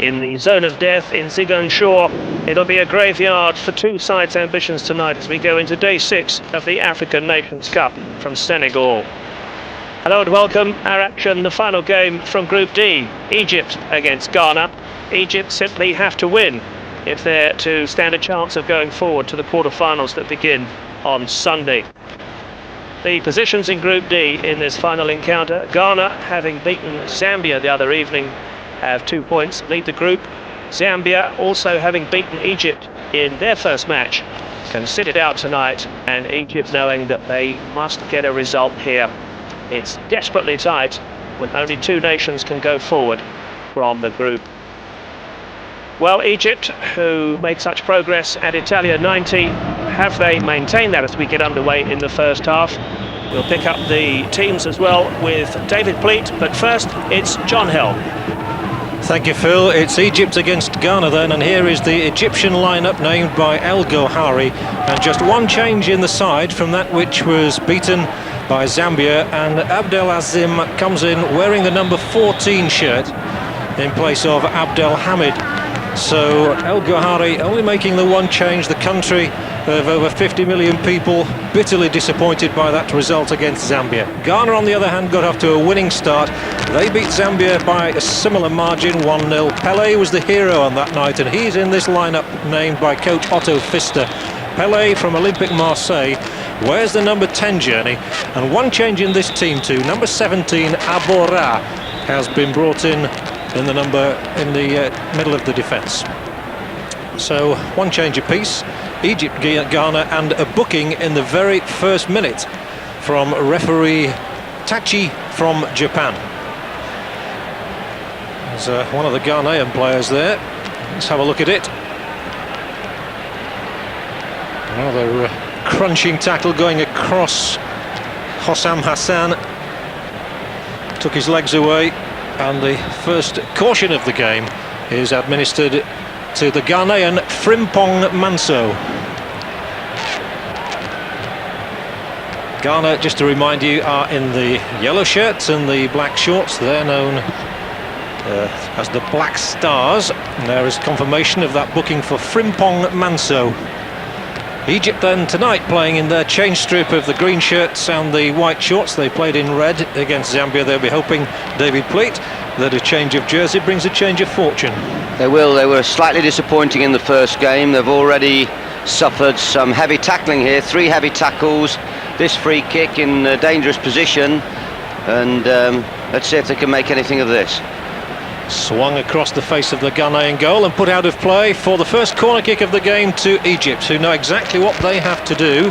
in the zone of death in Ziguinchor. It'll be a graveyard for two sides' ambitions tonight as we go into day 6 of the African Nations Cup from Senegal. Hello and welcome. Our action, the final game from Group D, Egypt against Ghana. Egypt simply have to win if they're to stand a chance of going forward to the quarter-finals that begin on Sunday. The positions in Group D in this final encounter: Ghana, having beaten Zambia the other evening, have 2 points, lead the group. Zambia, also having beaten Egypt in their first match, can sit it out tonight, and Egypt knowing that they must get a result here. It's desperately tight, when only two nations can go forward from the group. Well, Egypt, who made such progress at Italia 90, have they maintained that as we get underway in the first half? We'll pick up the teams as well with David Pleat, but first it's John Hill. Thank you, Phil. It's Egypt against Ghana then, and here is the Egyptian lineup named by El Gohari, and just one change in the side from that which was beaten by Zambia, and Abdelazim comes in wearing the number 14 shirt in place of Abdelhamid. So El Gohari only making the one change. The country of over 50 million people bitterly disappointed by that result against Zambia. Ghana, on the other hand, got off to a winning start. They beat Zambia by a similar margin, 1-0. Pelé was the hero on that night, and he's in this lineup named by coach Otto Pfister. Pelé from Olympique Marseille wears the number 10 jersey, and one change in this team too. Number 17, Abora, has been brought in the number in the middle of the defence. So one change apiece. Egypt, Ghana, and a booking in the very first minute from referee Tachi from Japan. There's one of the Ghanaian players there. Let's have a look at it. Another crunching tackle going across Hossam Hassan. Took his legs away, and the first caution of the game is administered to the Ghanaian Frimpong Manso. Ghana, just to remind you, are in the yellow shirts and the black shorts. They're known as the Black Stars, and there is confirmation of that booking for Frimpong Manso. Egypt then tonight playing in their change strip of the green shirts and the white shorts. They played in red against Zambia. They'll be hoping, David Pleat, that a change of jersey brings a change of fortune. They will. They were slightly disappointing in the first game. They've already suffered some heavy tackling here, 3 heavy tackles, this free kick in a dangerous position, and let's see if they can make anything of this. Swung across the face of the Ghanaian goal and put out of play for the first corner kick of the game to Egypt, who know exactly what they have to do.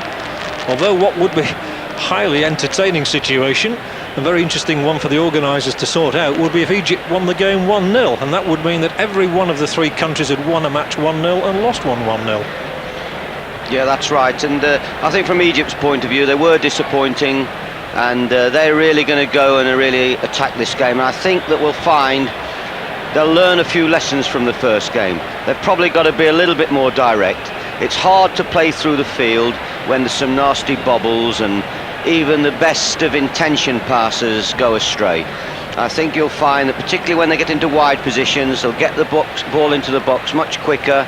Although what would be a highly entertaining situation, a very interesting one for the organisers to sort out, would be if Egypt won the game 1-0, and that would mean that every one of the 3 countries had won a match 1-0 and lost one 1-0. Yeah, that's right, and I think from Egypt's point of view they were disappointing, and they're really going to go and really attack this game, and I think that we'll find they'll learn a few lessons from the first game. They've probably got to be a little bit more direct. It's hard to play through the field when there's some nasty bobbles, and even the best of intention passes go astray. I think you'll find that particularly when they get into wide positions, they'll get the ball into the box much quicker.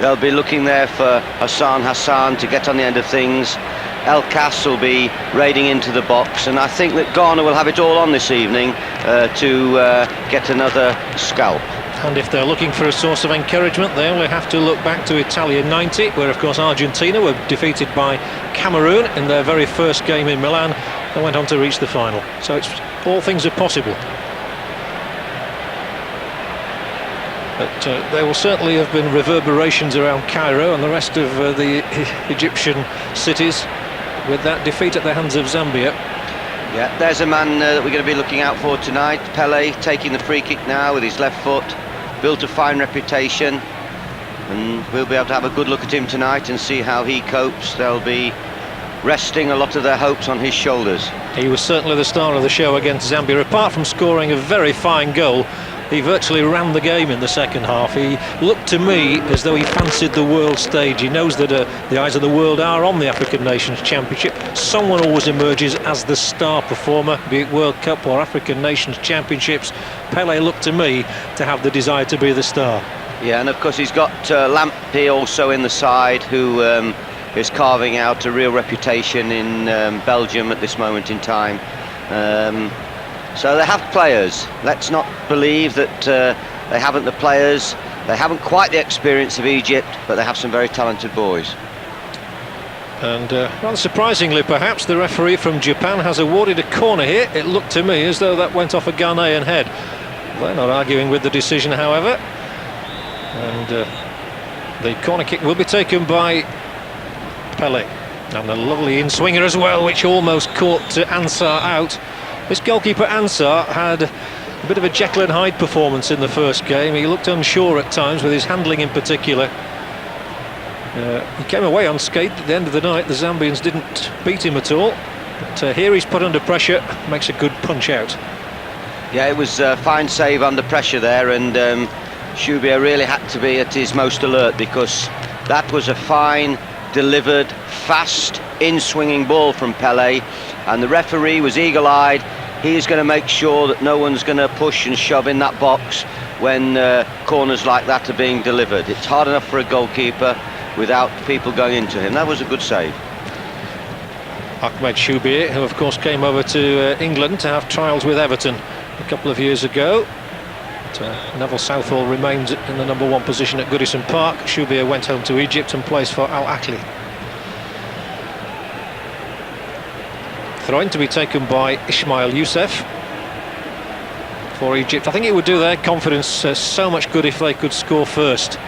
They'll be looking there for Hassan to get on the end of things. El Kas will be raiding into the box, and I think that Ghana will have it all on this evening to get another scalp. And if they're looking for a source of encouragement, they only have to look back to Italia 90, where of course Argentina were defeated by Cameroon in their very first game in Milan and went on to reach the final. So it's all things are possible. But there will certainly have been reverberations around Cairo and the rest of the Egyptian cities with that defeat at the hands of Zambia. Yeah, there's a man that we're going to be looking out for tonight. Pelé taking the free kick now with his left foot. Built a fine reputation, and we'll be able to have a good look at him tonight and see how he copes. There'll be resting a lot of their hopes on his shoulders. He was certainly the star of the show against Zambia. Apart from scoring a very fine goal, he virtually ran the game in the second half. He looked to me as though he fancied the world stage. He knows that the eyes of the world are on the African Nations Championship. Someone always emerges as the star performer, be it World Cup or African Nations Championships. Pele looked to me to have the desire to be the star. Yeah, and of course he's got Lampy also in the side, who is carving out a real reputation in Belgium at this moment in time. So they have players. Let's not believe that they haven't the players. They haven't quite the experience of Egypt, but they have some very talented boys. And rather surprisingly perhaps, the referee from Japan has awarded a corner here. It looked to me as though that went off a Ghanaian head. They're not arguing with the decision, however. And the corner kick will be taken by Pele. And a lovely in-swinger as well, which almost caught Ansar out. This goalkeeper Ansar had a bit of a Jekyll and Hyde performance in the first game. He looked unsure at times, with his handling in particular. He came away unscathed at the end of the night. The Zambians didn't beat him at all. But here he's put under pressure, makes a good punch out. Yeah, it was a fine save under pressure there, and Shubia really had to be at his most alert, because that was a fine, delivered, fast, in-swinging ball from Pele, and the referee was eagle-eyed. He's going to make sure that no one's going to push and shove in that box when corners like that are being delivered. It's hard enough for a goalkeeper without people going into him. That was a good save. Ahmed Shubia, who of course came over to England to have trials with Everton a couple of years ago. Neville Southall remains in the #1 position at Goodison Park. Shubia went home to Egypt and plays for Al Ahly. Throw-in to be taken by Ismail Youssef for Egypt. I think it would do their confidence so much good if they could score first.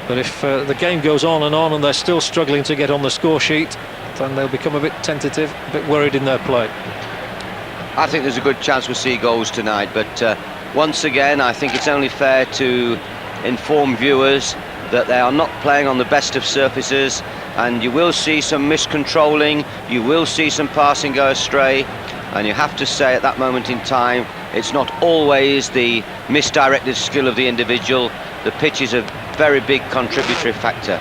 But if the game goes on and they're still struggling to get on the score sheet, then they'll become a bit tentative, a bit worried in their play. I think there's a good chance we'll see goals tonight, but once again, I think it's only fair to inform viewers that they are not playing on the best of surfaces, and you will see some miscontrolling, you will see some passing go astray, and you have to say at that moment in time, it's not always the misdirected skill of the individual. The pitch is a very big contributory factor.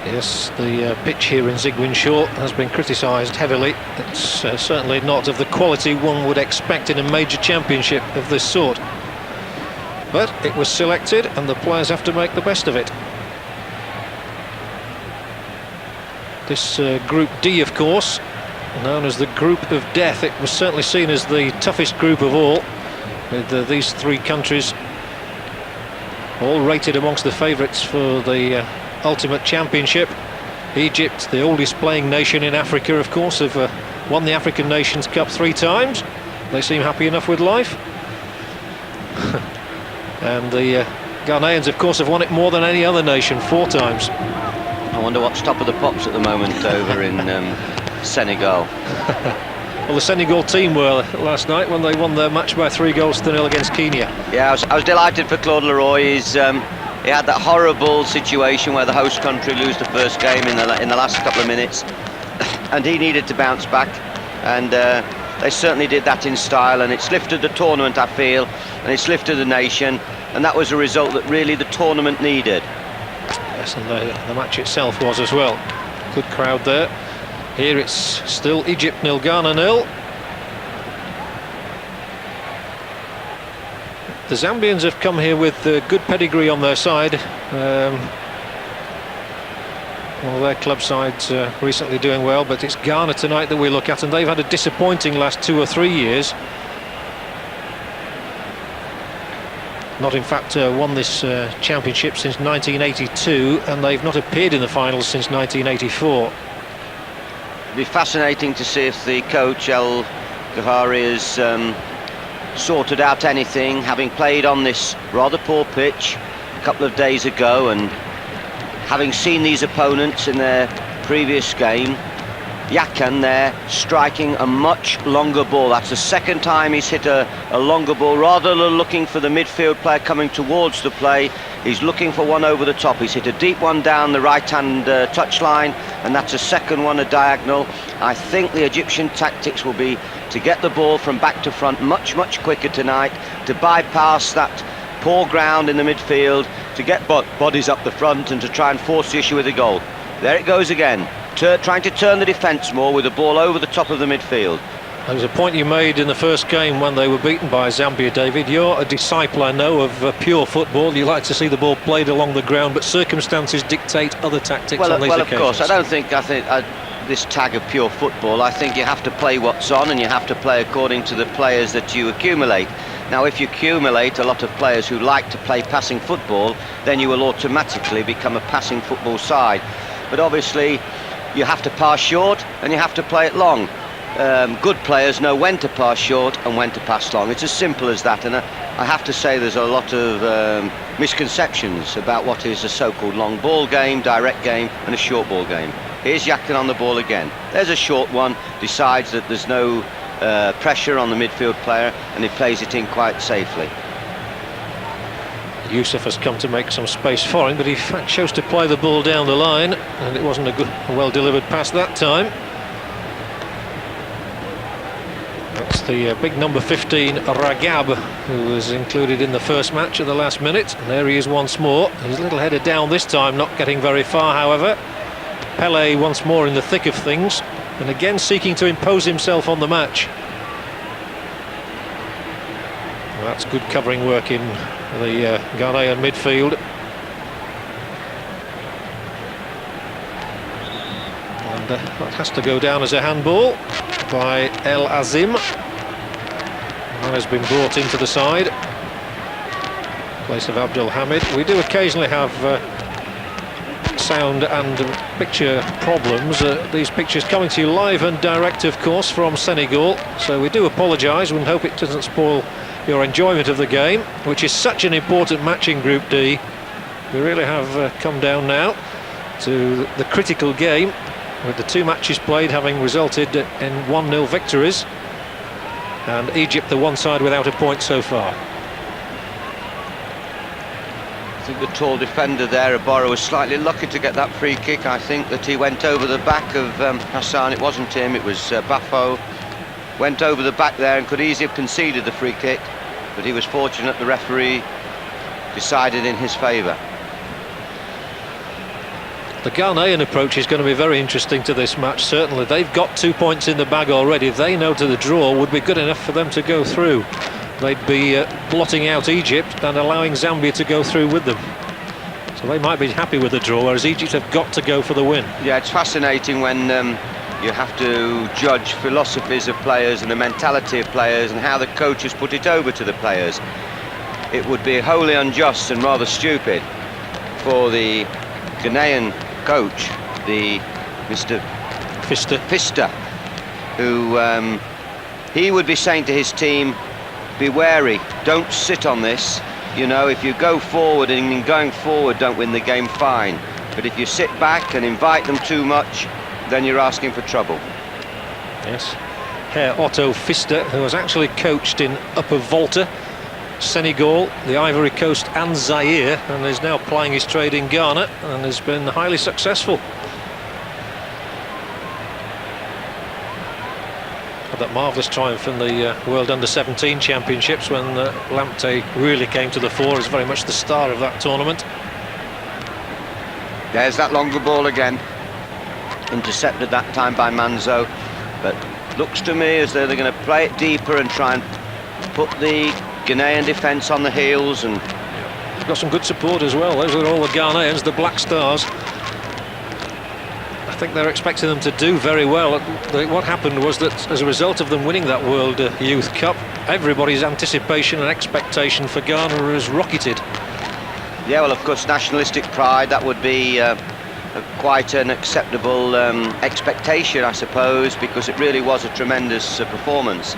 Yes, the pitch here in Ziguinchor has been criticised heavily. It's certainly not of the quality one would expect in a major championship of this sort. But it was selected, and the players have to make the best of it. This Group D, of course, known as the Group of Death, it was certainly seen as the toughest group of all, with these three countries all rated amongst the favourites for the ultimate championship. Egypt, the oldest playing nation in Africa, of course, have won the African Nations Cup 3 times. They seem happy enough with life. And the Ghanaians, of course, have won it more than any other nation, 4 times. I wonder what's top of the pops at the moment over in Senegal. Well, the Senegal team were last night when they won their match by 3-0 against Kenya. Yeah, I was delighted for Claude Leroy. He had that horrible situation where the host country lose the first game in the last couple of minutes, and he needed to bounce back, and they certainly did that in style, and it's lifted the tournament, I feel, and it's lifted the nation, and that was a result that really the tournament needed. Yes, and the match itself was as well. Good crowd there. Here it's still Egypt 0, Ghana 0. The Zambians have come here with good pedigree on their side. One of their club sides recently doing well, but it's Ghana tonight that we look at, and they've had a disappointing last 2 or 3 years. Not in fact won this championship since 1982, and they've not appeared in the finals since 1984. It'll be fascinating to see if the coach El Ghahari has sorted out anything, having played on this rather poor pitch a couple of days ago, and having seen these opponents in their previous game. Yakan there striking a much longer ball. That's the second time he's hit a longer ball. Rather than looking for the midfield player coming towards the play, he's looking for one over the top. He's hit a deep one down the right-hand touchline, and that's a second one, a diagonal. I think the Egyptian tactics will be to get the ball from back to front much quicker tonight, to bypass that poor ground in the midfield, to get bodies up the front and to try and force the issue with a goal. There it goes again. Trying to turn the defence more with the ball over the top of the midfield. There was a point you made in the first game when they were beaten by Zambia, David. You're a disciple, I know, of pure football. You like to see the ball played along the ground, but circumstances dictate other tactics on these occasions. Of course, I think this tag of pure football, I think you have to play what's on, and you have to play according to the players that you accumulate. Now, if you accumulate a lot of players who like to play passing football, then you will automatically become a passing football side. But obviously, you have to pass short and you have to play it long. Good players know when to pass short and when to pass long. It's as simple as that, and I have to say there's a lot of misconceptions about what is a so-called long ball game, direct game, and a short ball game. Here's Yakan on the ball again. There's a short one, decides that there's no pressure on the midfield player, and he plays it in quite safely. Yusuf has come to make some space for him, but he chose to play the ball down the line, and it wasn't a well-delivered pass that time. That's the big number 15, Ragab, who was included in the first match at the last minute. And there he is once more. He's a little headed down this time, not getting very far, however. Pele once more in the thick of things, and again seeking to impose himself on the match. Well, that's good covering work in the Ghanaian midfield. And that has to go down as a handball by El Azim. That has been brought into the side. In place of Abdul Hamid. We do occasionally have sound and picture problems. These pictures coming to you live and direct, of course, from Senegal. So we do apologise and hope it doesn't spoil your enjoyment of the game, which is such an important match in Group D. We really have come down now to the critical game, with the two matches played having resulted in 1-0 victories, and Egypt the one side without a point so far. I think the tall defender there, Abora, was slightly lucky to get that free kick. I think that he went over the back of Hassan. It wasn't him, it was Bafo. Went over the back there and could easily have conceded the free kick, but he was fortunate the referee decided in his favour. The Ghanaian approach is going to be very interesting to this match, certainly. They've got 2 points in the bag already. They know to the draw would be good enough for them to go through. They'd be blotting out Egypt and allowing Zambia to go through with them. So they might be happy with the draw, whereas Egypt have got to go for the win. Yeah, it's fascinating when you have to judge philosophies of players and the mentality of players and how the coaches put it over to the players. It would be wholly unjust and rather stupid for the Ghanaian coach, the Mr. Pfister, who he would be saying to his team, be wary, don't sit on this. You know, if you go forward and in going forward don't win the game, fine. But if you sit back and invite them too much, then you're asking for trouble. Yes, Herr Otto Pfister, who has actually coached in Upper Volta, Senegal, the Ivory Coast and Zaire, and is now plying his trade in Ghana and has been highly successful. Had that marvellous triumph in the World Under-17 Championships when Lamptey really came to the fore as very much the star of that tournament. There's that longer ball again. Intercepted that time by Manzo, but looks to me as though they're going to play it deeper and try and put the Ghanaian defence on the heels. And they've got some good support as well. Those are all the Ghanaians, the Black Stars. I think they're expecting them to do very well. What happened was that as a result of them winning that World Youth Cup, everybody's anticipation and expectation for Ghana has rocketed. Yeah, well, of course, nationalistic pride, that would be quite an acceptable expectation, I suppose, because it really was a tremendous performance.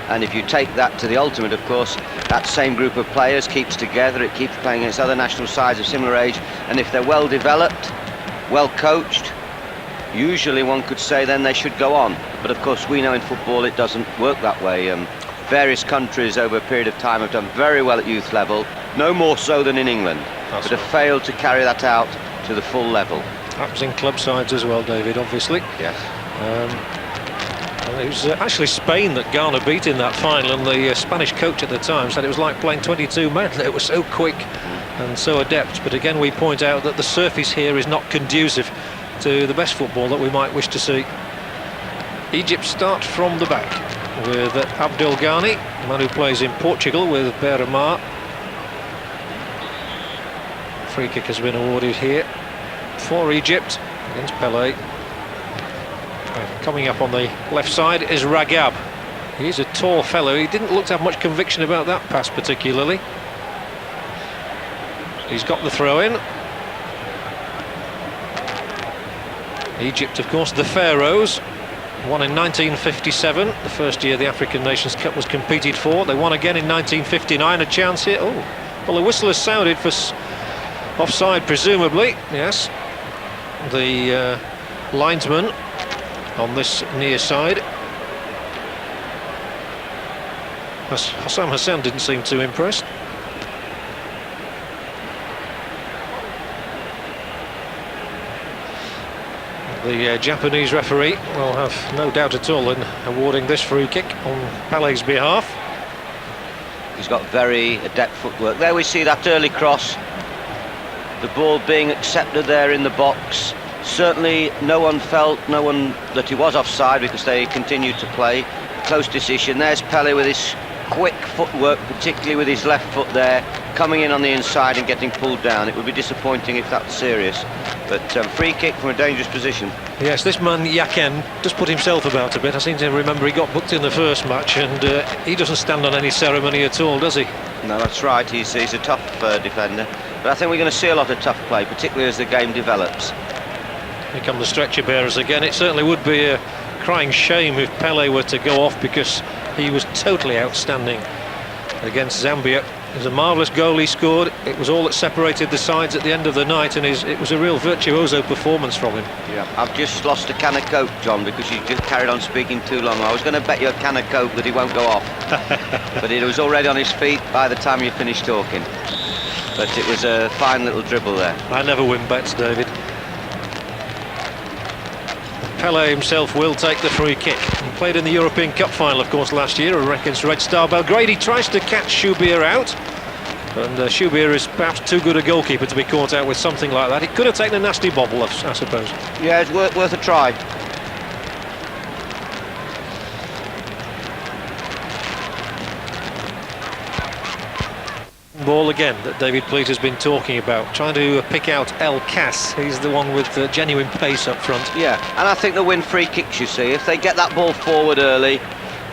And if you take that to the ultimate, of course, that same group of players keeps together, it keeps playing against other national sides of similar age, and if they're well developed, well coached, usually one could say then they should go on. But of course we know in football it doesn't work that way. Various countries over a period of time have done very well at youth level, no more so than in England, but have failed to carry that out to the full level. Happens in club sides as well, David, obviously. Yes. It was actually Spain that Ghana beat in that final, and the Spanish coach at the time said it was like playing 22 men. They were so quick and so adept. But again, we point out that the surface here is not conducive to the best football that we might wish to see. Egypt start from the back with Abdel Ghani, the man who plays in Portugal with Beira-Mar. Free kick has been awarded here for Egypt against Pelé. And coming up on the left side is Ragab. He's a tall fellow. He didn't look to have much conviction about that pass particularly. He's got the throw in. Egypt, of course, the Pharaohs, won in 1957, the first year the African Nations Cup was competed for. They won again in 1959, a chance here. Oh, well, the whistle has sounded for offside, presumably. Yes, the linesman on this near side. Hassam Hassan didn't seem too impressed. The Japanese referee will have no doubt at all in awarding this free kick on Pelé's behalf. He's got very adept footwork. There we see that early cross. The ball being accepted there in the box. Certainly no one felt that he was offside because they continued to play. Close decision. There's Pelé with his quick footwork, particularly with his left foot there, coming in on the inside and getting pulled down. It would be disappointing if that's serious. But free kick from a dangerous position. Yes, this man Yaken just put himself about a bit. I seem to remember he got booked in the first match, and he doesn't stand on any ceremony at all, does he? No, that's right. He's a tough defender. But I think we're going to see a lot of tough play, particularly as the game develops. Here come the stretcher bearers again. It certainly would be a crying shame if Pelé were to go off, because he was totally outstanding against Zambia. It was a marvellous goal he scored. It was all that separated the sides at the end of the night, and it was a real virtuoso performance from him. Yeah, I've just lost a can of Coke, John, because you just carried on speaking too long. I was going to bet you a can of Coke that he won't go off. But he was already on his feet by the time you finished talking. But it was a fine little dribble there. I never win bets, David. Pelé himself will take the free kick. He played in the European Cup final, of course, last year against Red Star Belgrade. He tries to catch Choubir out, and Choubir is perhaps too good a goalkeeper to be caught out with something like that. It could have taken a nasty bobble, I suppose. Yeah, it's worth a try. Ball again that David Pleat has been talking about, trying to pick out El Cas. He's the one with genuine pace up front. Yeah, and I think they'll win free kicks, you see. If they get that ball forward early,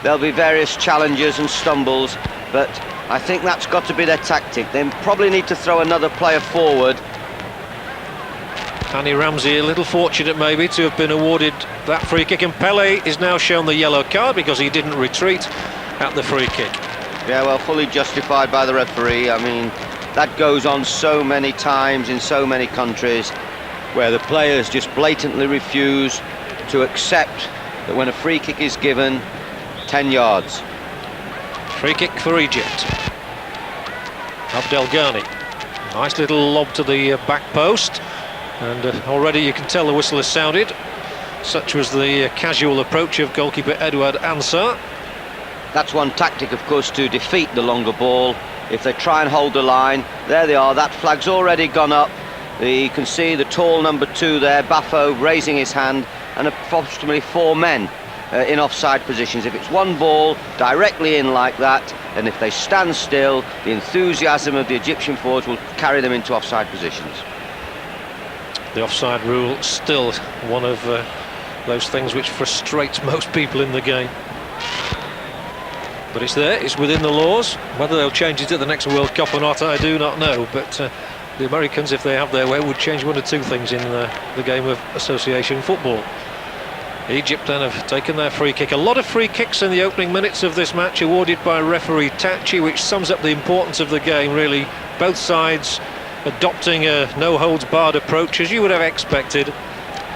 there'll be various challenges and stumbles, but I think that's got to be their tactic. They probably need to throw another player forward. Annie Ramsey a little fortunate maybe to have been awarded that free kick, and Pelé is now shown the yellow card because he didn't retreat at the free kick. Yeah, well, fully justified by the referee. I mean, that goes on so many times in so many countries where the players just blatantly refuse to accept that when a free kick is given, 10 yards. Free kick for Egypt. Abdel Ghani. Nice little lob to the back post, and already you can tell the whistle has sounded. Such was the casual approach of goalkeeper Edouard Ansah. That's one tactic, of course, to defeat the longer ball. If they try and hold the line, there they are, that flag's already gone up. You can see the tall number 2 there, Bafo, raising his hand, and approximately 4 men in offside positions. If it's one ball directly in like that, and if they stand still, the enthusiasm of the Egyptian forwards will carry them into offside positions. The offside rule still one of those things which frustrates most people in the game. But it's there, it's within the laws. Whether they'll change it at the next World Cup or not, I do not know. But the Americans, if they have their way, would change 1 or 2 things in the game of association football. Egypt then have taken their free kick. A lot of free kicks in the opening minutes of this match awarded by referee Tachi, which sums up the importance of the game, really. Both sides adopting a no-holds-barred approach, as you would have expected.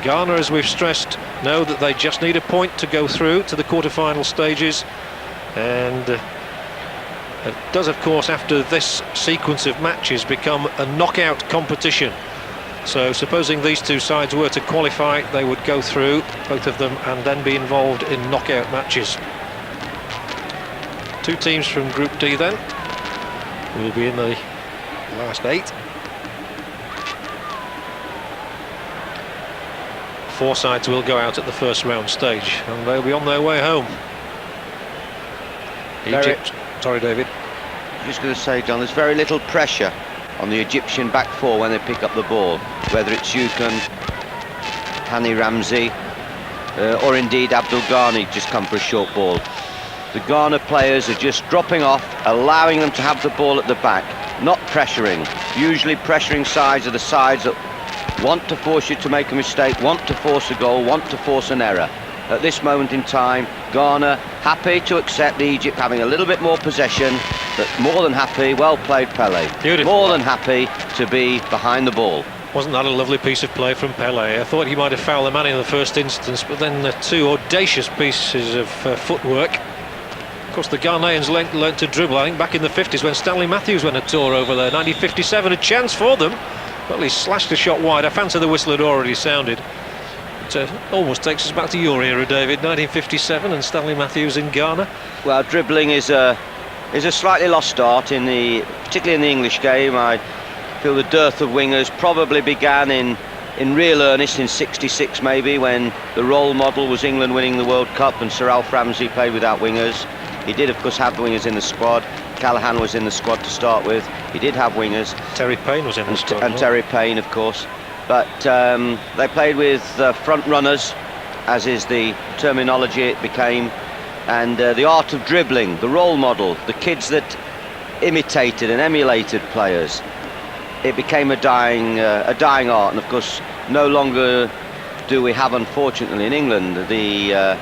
Ghana, as we've stressed, know that they just need a point to go through to the quarter-final stages, and it does, of course, after this sequence of matches, become a knockout competition. So supposing these two sides were to qualify, they would go through, both of them, and then be involved in knockout matches. Two teams from Group D then will be in the last 8. 4 sides will go out at the first round stage, and they'll be on their way home. Egypt. Sorry, David. Just going to say, John, there's very little pressure on the Egyptian back 4 when they pick up the ball, whether it's Yukon, Hani Ramzi, or indeed Abdul Ghani just come for a short ball. The Ghana players are just dropping off, allowing them to have the ball at the back, not pressuring. Usually pressuring sides are the sides that want to force you to make a mistake, want to force a goal, want to force an error. At this moment in time, Ghana happy to accept Egypt having a little bit more possession, but more than happy. Well played, Pele. Beautiful. More than happy to be behind the ball. Wasn't that a lovely piece of play from Pele? I thought he might have fouled the man in the first instance, but then the 2 audacious pieces of footwork. Of course, the Ghanaians learnt to dribble, I think, back in the 50s when Stanley Matthews went a tour over there. 1957, a chance for them. Well, he slashed a shot wide. I fancy the whistle had already sounded. It almost takes us back to your era, David, 1957, and Stanley Matthews in Ghana. Well, dribbling is a slightly lost art, particularly in the English game. I feel the dearth of wingers probably began in real earnest in '66 maybe, when the role model was England winning the World Cup and Sir Alf Ramsey played without wingers. He did, of course, have the wingers in the squad. Callahan was in the squad to start with. He did have wingers. Terry Payne was in the squad. And Terry Payne, of course. But they played with front runners, as is the terminology it became. And the art of dribbling, the role model, the kids that imitated and emulated players, it became a dying art. And of course, no longer do we have, unfortunately, in England, the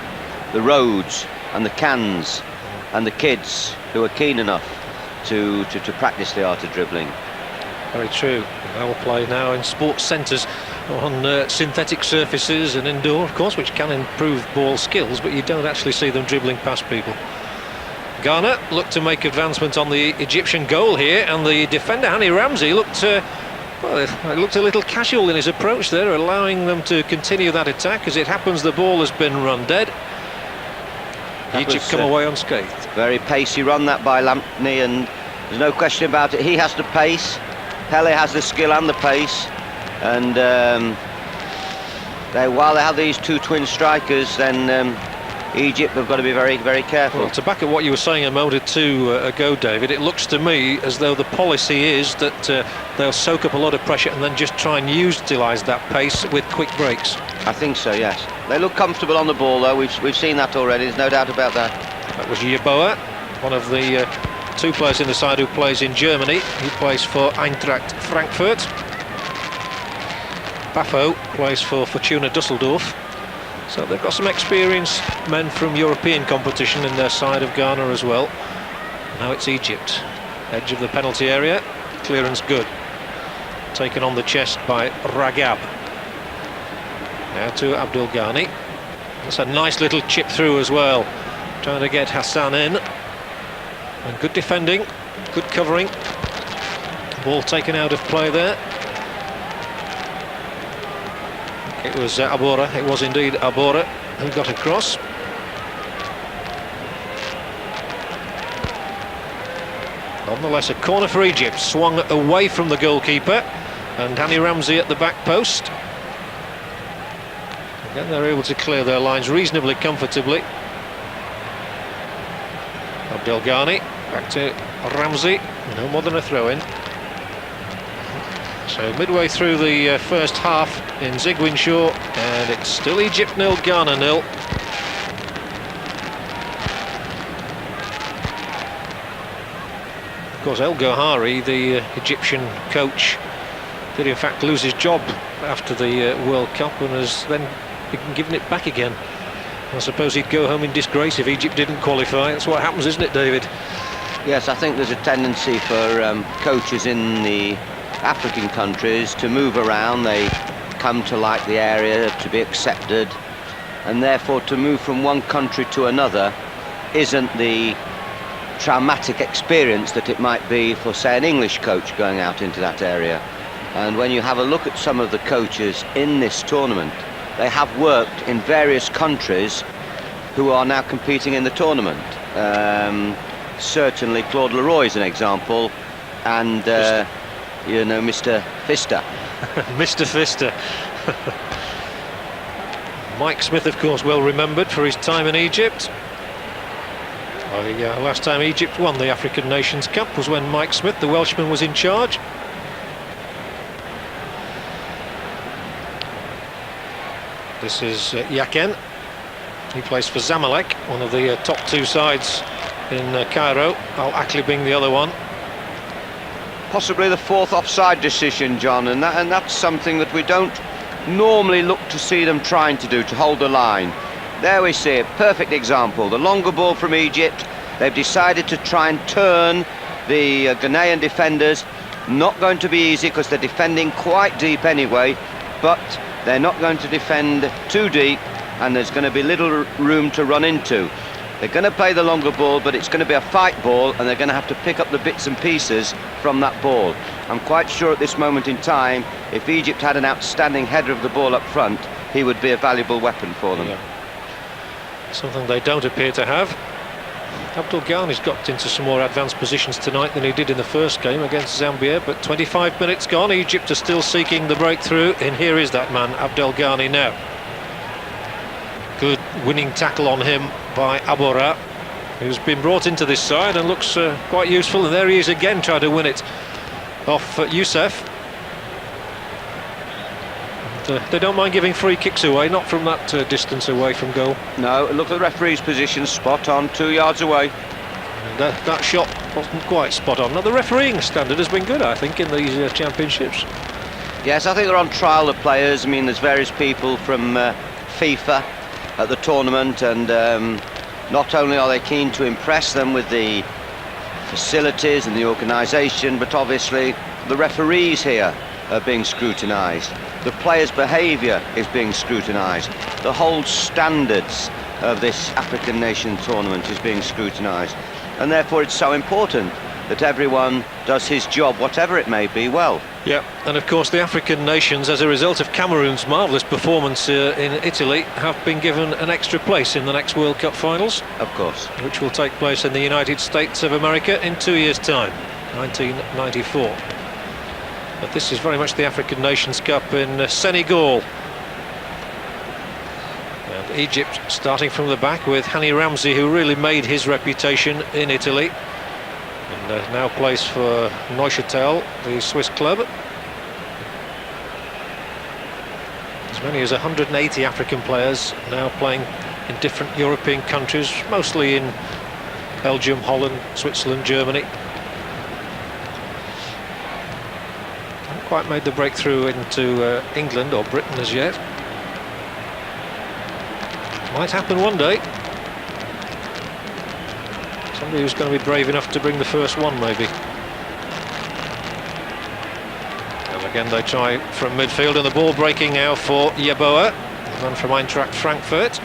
roads and the cans and the kids who are keen enough to practice the art of dribbling. Very true. They'll play now in sports centres on synthetic surfaces and indoor, of course, which can improve ball skills, but you don't actually see them dribbling past people. Ghana looked to make advancement on the Egyptian goal here, and the defender Hani Ramzi looked a little casual in his approach there, allowing them to continue that attack. As it happens, the ball has been run dead. Egypt come away unscathed. Very pacey run that by Lampney, and there's no question about it. He has the pace. Pele has the skill and the pace, and while they have these 2 twin strikers, then Egypt have got to be very, very careful. Well, to back at what you were saying a moment or two ago, David, it looks to me as though the policy is that they'll soak up a lot of pressure and then just try and utilise that pace with quick breaks. I think so, yes. They look comfortable on the ball, though. We've seen that already. There's no doubt about that. That was Yeboah, one of the 2 players in the side who plays in Germany. He plays for Eintracht Frankfurt. Bafo plays for Fortuna Düsseldorf. So they've got some experienced men from European competition in their side of Ghana as well. Now it's Egypt. Edge of the penalty area. Clearance good. Taken on the chest by Ragab. Now to Abdul Ghani. That's a nice little chip through as well. Trying to get Hassan in. And good defending, good covering. Ball taken out of play there. It was Abora, it was indeed Abora who got across. Nonetheless, a corner for Egypt, swung away from the goalkeeper, and Hani Ramzi at the back post. Again, they're able to clear their lines reasonably comfortably. Abdel Ghani, back to Ramzi, no more than a throw-in. So midway through the first half in Ziguinchor, and it's still Egypt 0, Ghana 0. Of course, El Gohari, the Egyptian coach, did in fact lose his job after the World Cup and has then been given it back again. I suppose he'd go home in disgrace if Egypt didn't qualify. That's what happens, isn't it, David? Yes, I think there's a tendency for coaches in the African countries to move around. They come to like the area, to be accepted, and therefore to move from one country to another isn't the traumatic experience that it might be for, say, an English coach going out into that area. And when you have a look at some of the coaches in this tournament, they have worked in various countries who are now competing in the tournament. Certainly Claude Leroy is an example, and you know, Mr. Pfister. Mr. Pfister. Mike Smith, of course, well remembered for his time in Egypt. Last time Egypt won the African Nations Cup was when Mike Smith, the Welshman, was in charge. This is Yaken. He plays for Zamalek, one of the top two sides in Cairo. Al Akli being the other one. Possibly the fourth offside decision, John, and that's something that we don't normally look to see them trying to do, to hold the line. There we see a perfect example. The longer ball from Egypt. They've decided to try and turn the Ghanaian defenders. Not going to be easy because they're defending quite deep anyway, but they're not going to defend too deep, and there's going to be little room to run into. They're going to play the longer ball, but it's going to be a fight ball, and they're going to have to pick up the bits and pieces from that ball. I'm quite sure at this moment in time, if Egypt had an outstanding header of the ball up front, he would be a valuable weapon for them. Yeah. Something they don't appear to have. Abdul Ghani's got into some more advanced positions tonight than he did in the first game against Zambia, but 25 minutes gone, Egypt are still seeking the breakthrough, and here is that man, Abdul Ghani now. Good winning tackle on him by Abora, who's been brought into this side and looks quite useful, and there he is again trying to win it off Youssef. They don't mind giving free kicks away, not from that distance away from goal. No, look at the referee's position, spot on, 2 yards away. That shot wasn't quite spot on. Now, the refereeing standard has been good, I think, in these championships. Yes, I think they're on trial, the players. I mean, there's various people from FIFA at the tournament, and not only are they keen to impress them with the facilities and the organisation, but obviously the referees here are being scrutinised. The players' behaviour is being scrutinised. The whole standards of this African Nation tournament is being scrutinised, and therefore it's so important that everyone does his job, whatever it may be, well. Yeah, and of course the African nations, as a result of Cameroon's marvellous performance in Italy, have been given an extra place in the next World Cup finals. Of course. Which will take place in the United States of America in 2 years' time, 1994. But this is very much the African Nations Cup in Senegal. And Egypt starting from the back with Hani Ramsey, who really made his reputation in Italy. And now plays for Neuchâtel, the Swiss club. As many as 180 African players now playing in different European countries, mostly in Belgium, Holland, Switzerland, Germany. Haven't quite made the breakthrough into England or Britain as yet. Might happen one day. Somebody who's going to be brave enough to bring the first one, maybe. And again they try from midfield, and the ball breaking now for Yeboah, the man from Eintracht Frankfurt.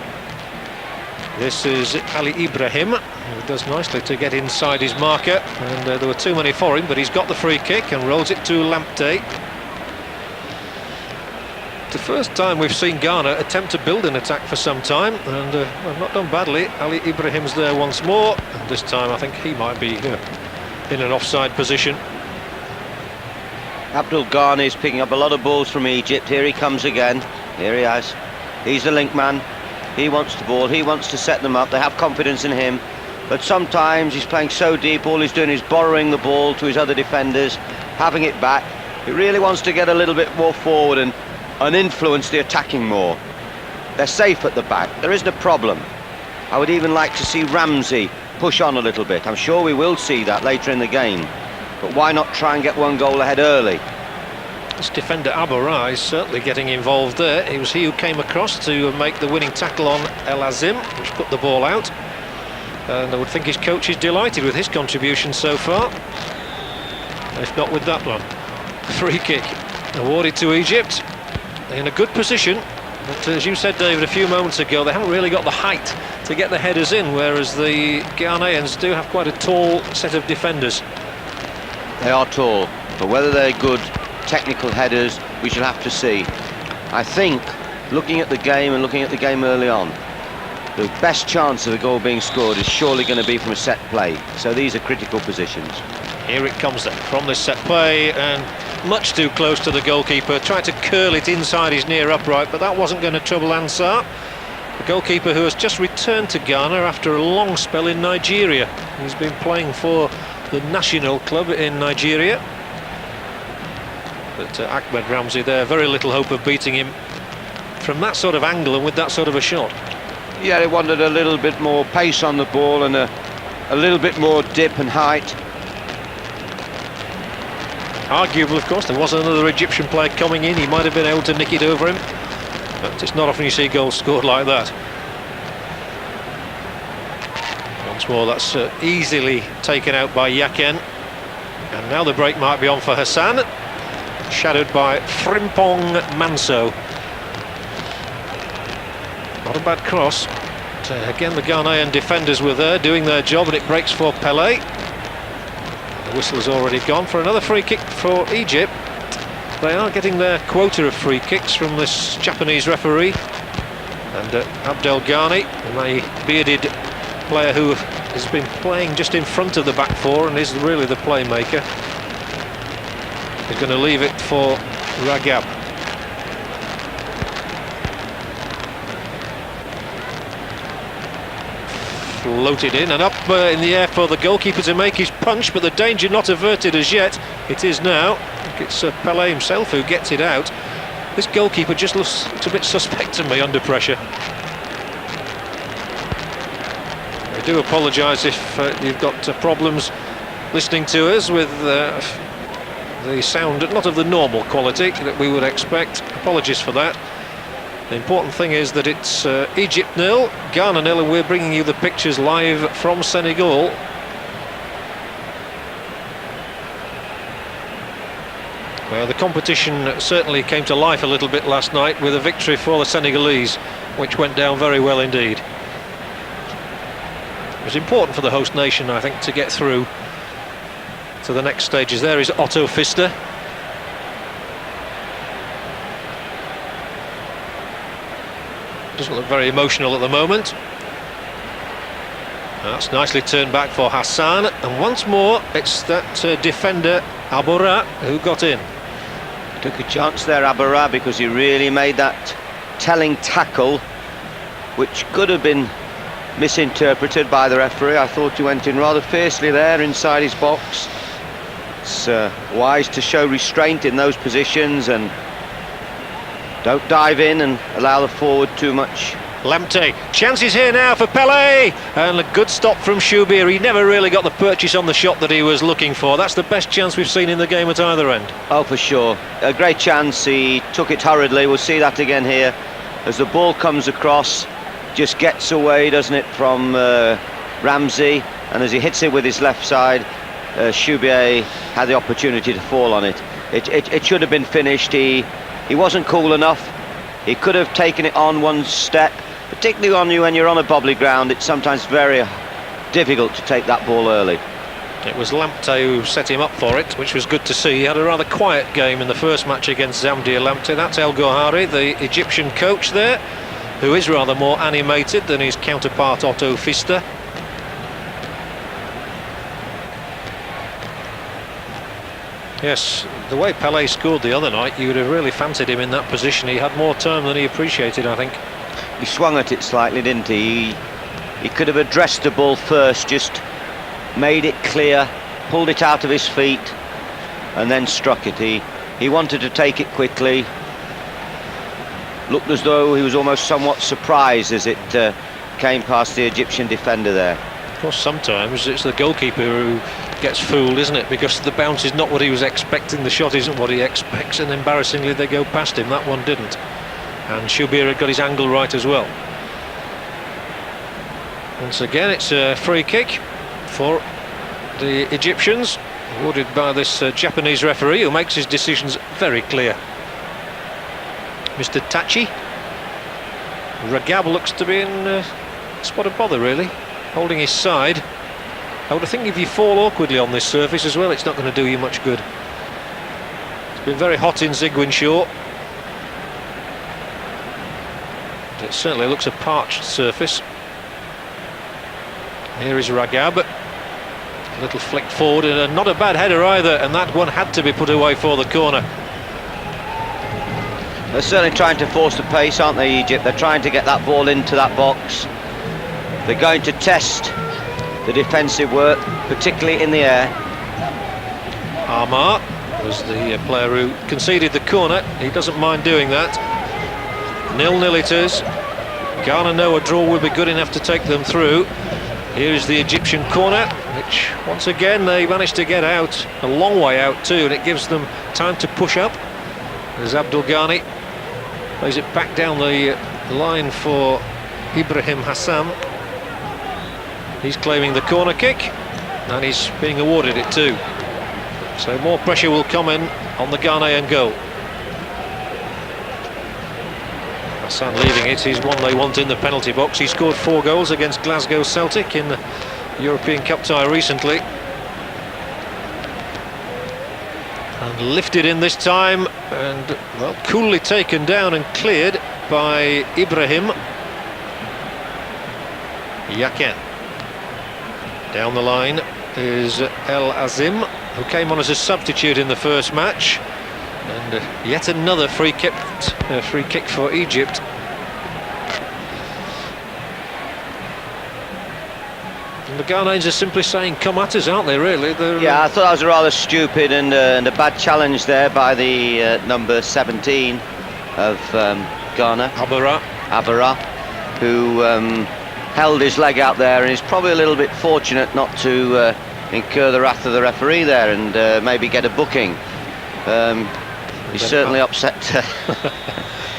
This is Ali Ibrahim, who does nicely to get inside his marker, and there were too many for him, but he's got the free kick and rolls it to Lamptey. The first time we've seen Ghana attempt to build an attack for some time, and well, not done badly. Ali Ibrahim's there once more, and this time I think he might be in an offside position. Abdul Ghani is picking up a lot of balls from Egypt. Here he comes again. Here he is. He's the link man. He wants the ball. He wants to set them up. They have confidence in him. But sometimes he's playing so deep, all he's doing is borrowing the ball to his other defenders, having it back. He really wants to get a little bit more forward and influence the attacking more. They're safe at the back. There isn't a problem. I would even like to see Ramsey push on a little bit. I'm sure we will see that later in the game. But why not try and get one goal ahead early? This defender Abora is certainly getting involved there. It was he who came across to make the winning tackle on El Azim, which put the ball out. And I would think his coach is delighted with his contribution so far, if not with that one. Free kick awarded to Egypt. in a good position. But as you said, David, a few moments ago, they haven't really got the height to get the headers in, whereas the Ghanaians do have quite a tall set of defenders. They are tall, but whether they're good technical headers, we shall have to see. I think, looking at the game and looking at the game early on, the best chance of a goal being scored is surely going to be from a set play. So these are critical positions. Here it comes then, from this set play, and much too close to the goalkeeper. Tried to curl it inside his near upright, but that wasn't going to trouble Ansar. The goalkeeper who has just returned to Ghana after a long spell in Nigeria. He's been playing for the national club in Nigeria. But Ahmed Ramsey there, very little hope of beating him from that sort of angle and with that sort of a shot. Yeah, they wanted a little bit more pace on the ball and a little bit more dip and height. Arguable, of course, there was another Egyptian player coming in. He might have been able to nick it over him, but it's not often you see goals scored like that. Once more, that's easily taken out by Yaken. And now the break might be on for Hassan, shadowed by Frimpong Manso. Not a bad cross. But, again, the Ghanaian defenders were there doing their job, and it breaks for Pelé. The whistle has already gone for another free kick for Egypt. They are getting their quota of free kicks from this Japanese referee. And Abdel Ghani, the bearded player who has been playing just in front of the back four and is really the playmaker, is going to leave it for Ragab. Floated in and up in the air for the goalkeeper to make his punch, but the danger not averted as yet. It is now. I think it's Pelé himself who gets it out. This goalkeeper just looks a bit suspect to me under pressure. I do apologise if you've got problems listening to us with the sound, not of the normal quality that we would expect. Apologies for that. The important thing is that it's Egypt 0, Ghana 0, and we're bringing you the pictures live from Senegal. Well, the competition certainly came to life a little bit last night with a victory for the Senegalese, which went down very well indeed. It was important for the host nation, I think, to get through to the next stages. There is Otto Pfister. Doesn't look very emotional at the moment. That's nicely turned back for Hassan, and once more it's that defender Abora who got in. Took a chance there, Abora, because he really made that telling tackle, which could have been misinterpreted by the referee. I thought he went in rather fiercely there inside his box. It's wise to show restraint in those positions and don't dive in and allow the forward too much. Lamptey, chances here now for Pelé, and a good stop from Shubir. He never really got the purchase on the shot that he was looking for. That's the best chance we've seen in the game at either end. Oh, for sure, a great chance. He took it hurriedly. We'll see that again here as the ball comes across, just gets away, doesn't it, from Ramsey, and as he hits it with his left side, Shubir had the opportunity to fall on it. It should have been finished. He wasn't cool enough. He could have taken it on one step, particularly on you when you're on a bobbly ground. It's sometimes very difficult to take that ball early. It was Lamptey who set him up for it, which was good to see. He had a rather quiet game in the first match against Zamdia Lamptey. That's El Gohari, the Egyptian coach there, who is rather more animated than his counterpart Otto Pfister. Yes, the way Pelé scored the other night, you would have really fancied him in that position. He had more time than he appreciated, I think. He swung at it slightly, didn't he? He could have addressed the ball first, just made it clear, pulled it out of his feet, and then struck it. He wanted to take it quickly. Looked as though he was almost somewhat surprised as it came past the Egyptian defender there. Of course, sometimes it's the goalkeeper who gets fooled, isn't it? Because the bounce is not what he was expecting, the shot isn't what he expects, and embarrassingly they go past him. That one didn't. And Shubir had got his angle right as well. Once again, it's a free kick for the Egyptians, awarded by this Japanese referee, who makes his decisions very clear. Mr. Tachi. Ragab looks to be in a spot of bother, really, holding his side. I would think if you fall awkwardly on this surface as well, it's not going to do you much good. It's been very hot in Ziguinchor. It certainly looks a parched surface. Here is Ragab. A little flick forward, and not a bad header either, and that one had to be put away for the corner. They're certainly trying to force the pace, aren't they, Egypt? They're trying to get that ball into that box. They're going to test the defensive work, particularly in the air. Amar was the player who conceded the corner. He doesn't mind doing that. 0-0 it is. Ghana know a draw would be good enough to take them through. Here is the Egyptian corner, which once again they managed to get out, a long way out too, and it gives them time to push up. There's Abdul Ghani, plays it back down the line for Ibrahim Hassan. He's claiming the corner kick, and he's being awarded it too. So more pressure will come in on the Ghanaian goal. Hassan leaving it, he's one they want in the penalty box. He scored 4 goals against Glasgow Celtic in the European Cup tie recently. And lifted in this time, and well, coolly taken down and cleared by Ibrahim Yaken. Down the line is El Azim, who came on as a substitute in the first match. And yet another free kick for Egypt. And the Ghanaians are simply saying, come at us, aren't they, really? Yeah, I thought that was a rather stupid and a bad challenge there by the number 17 of Ghana. Abara, who held his leg out there, and is probably a little bit fortunate not to incur the wrath of the referee there and maybe get a booking. He's certainly upset.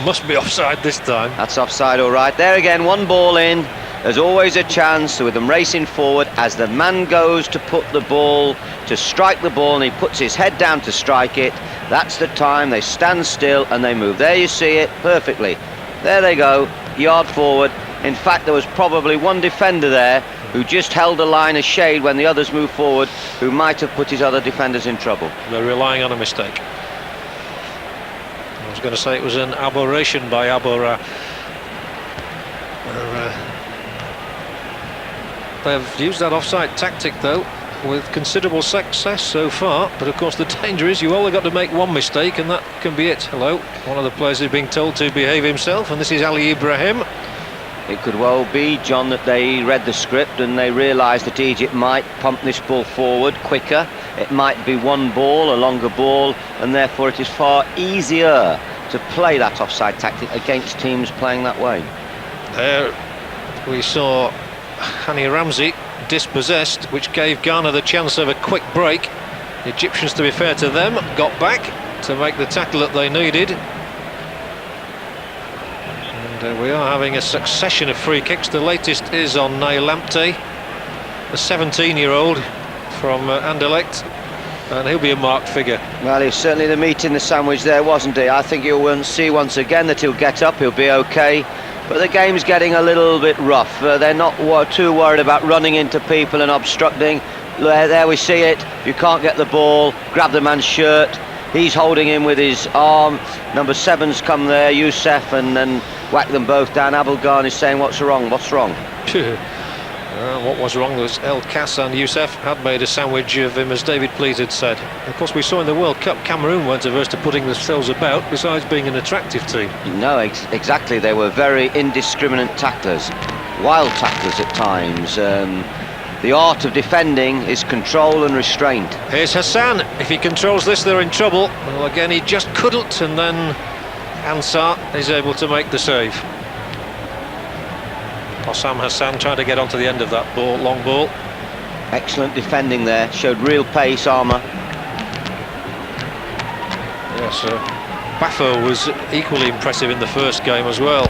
Must be offside this time. That's offside, all right. There again, one ball in. There's always a chance with them racing forward as the man goes to put the ball, to strike the ball, and he puts his head down to strike it. That's the time they stand still and they move. There you see it perfectly. There they go, yard forward. In fact, there was probably one defender there who just held a line of shade when the others moved forward, who might have put his other defenders in trouble. They're relying on a mistake. I was going to say it was an aberration by Abora. They've used that offside tactic though with considerable success so far, but of course the danger is you only got to make one mistake and that can be it. Hello, one of the players is being told to behave himself, and this is Ali Ibrahim. It could well be, John, that they read the script and they realised that Egypt might pump this ball forward quicker. It might be one ball, a longer ball, and therefore it is far easier to play that offside tactic against teams playing that way. There we saw Hani Ramsey dispossessed, which gave Ghana the chance of a quick break. The Egyptians, to be fair to them, got back to make the tackle that they needed. And we are having a succession of free kicks. The latest is on Nail Lamptey, the 17-year-old from Anderlecht, and he'll be a marked figure. Well, he's certainly the meat in the sandwich there, wasn't he? I think you'll see once again that he'll get up, he'll be okay. But the game's getting a little bit rough. They're not too worried about running into people and obstructing. There we see it. You can't get the ball, grab the man's shirt. He's holding him with his arm. Number 7's come there, Youssef, and then whack them both down. Abdul Ghani is saying, what's wrong, what's wrong? What was wrong was El Kass and Youssef had made a sandwich of him, as David Pleat had said. Of course, we saw in the World Cup, Cameroon weren't averse to putting themselves about, besides being an attractive team. No, exactly. They were very indiscriminate tacklers, wild tacklers at times. The art of defending is control and restraint. Here's Hassan. If he controls this, they're in trouble. Well, again, he just couldn't, and then Ansar is able to make the save. Osam Hassan trying to get onto the end of that ball, long ball. Excellent defending there, showed real pace, armour. Yes, Bafo was equally impressive in the first game as well.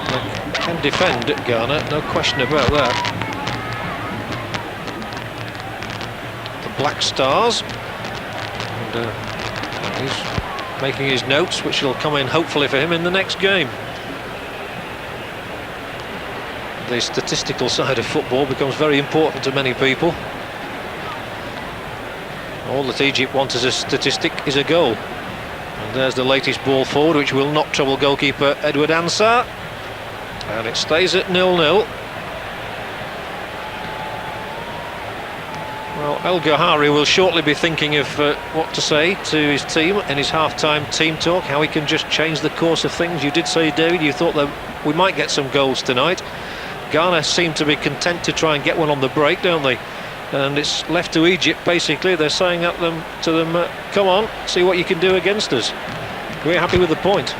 They can defend Ghana, no question about that. The Black Stars. And he's making his notes, which will come in hopefully for him in the next game. The statistical side of football becomes very important to many people. All that Egypt wants as a statistic is a goal. And there's the latest ball forward, which will not trouble goalkeeper Edward Ansah. And it stays at 0-0. Well, El Ghahari will shortly be thinking of what to say to his team in his half-time team talk, how he can just change the course of things. You did say, David, you thought that we might get some goals tonight. Ghana seem to be content to try and get one on the break, don't they? And it's left to Egypt, basically. They're saying to them, come on, see what you can do against us. We're happy with the point.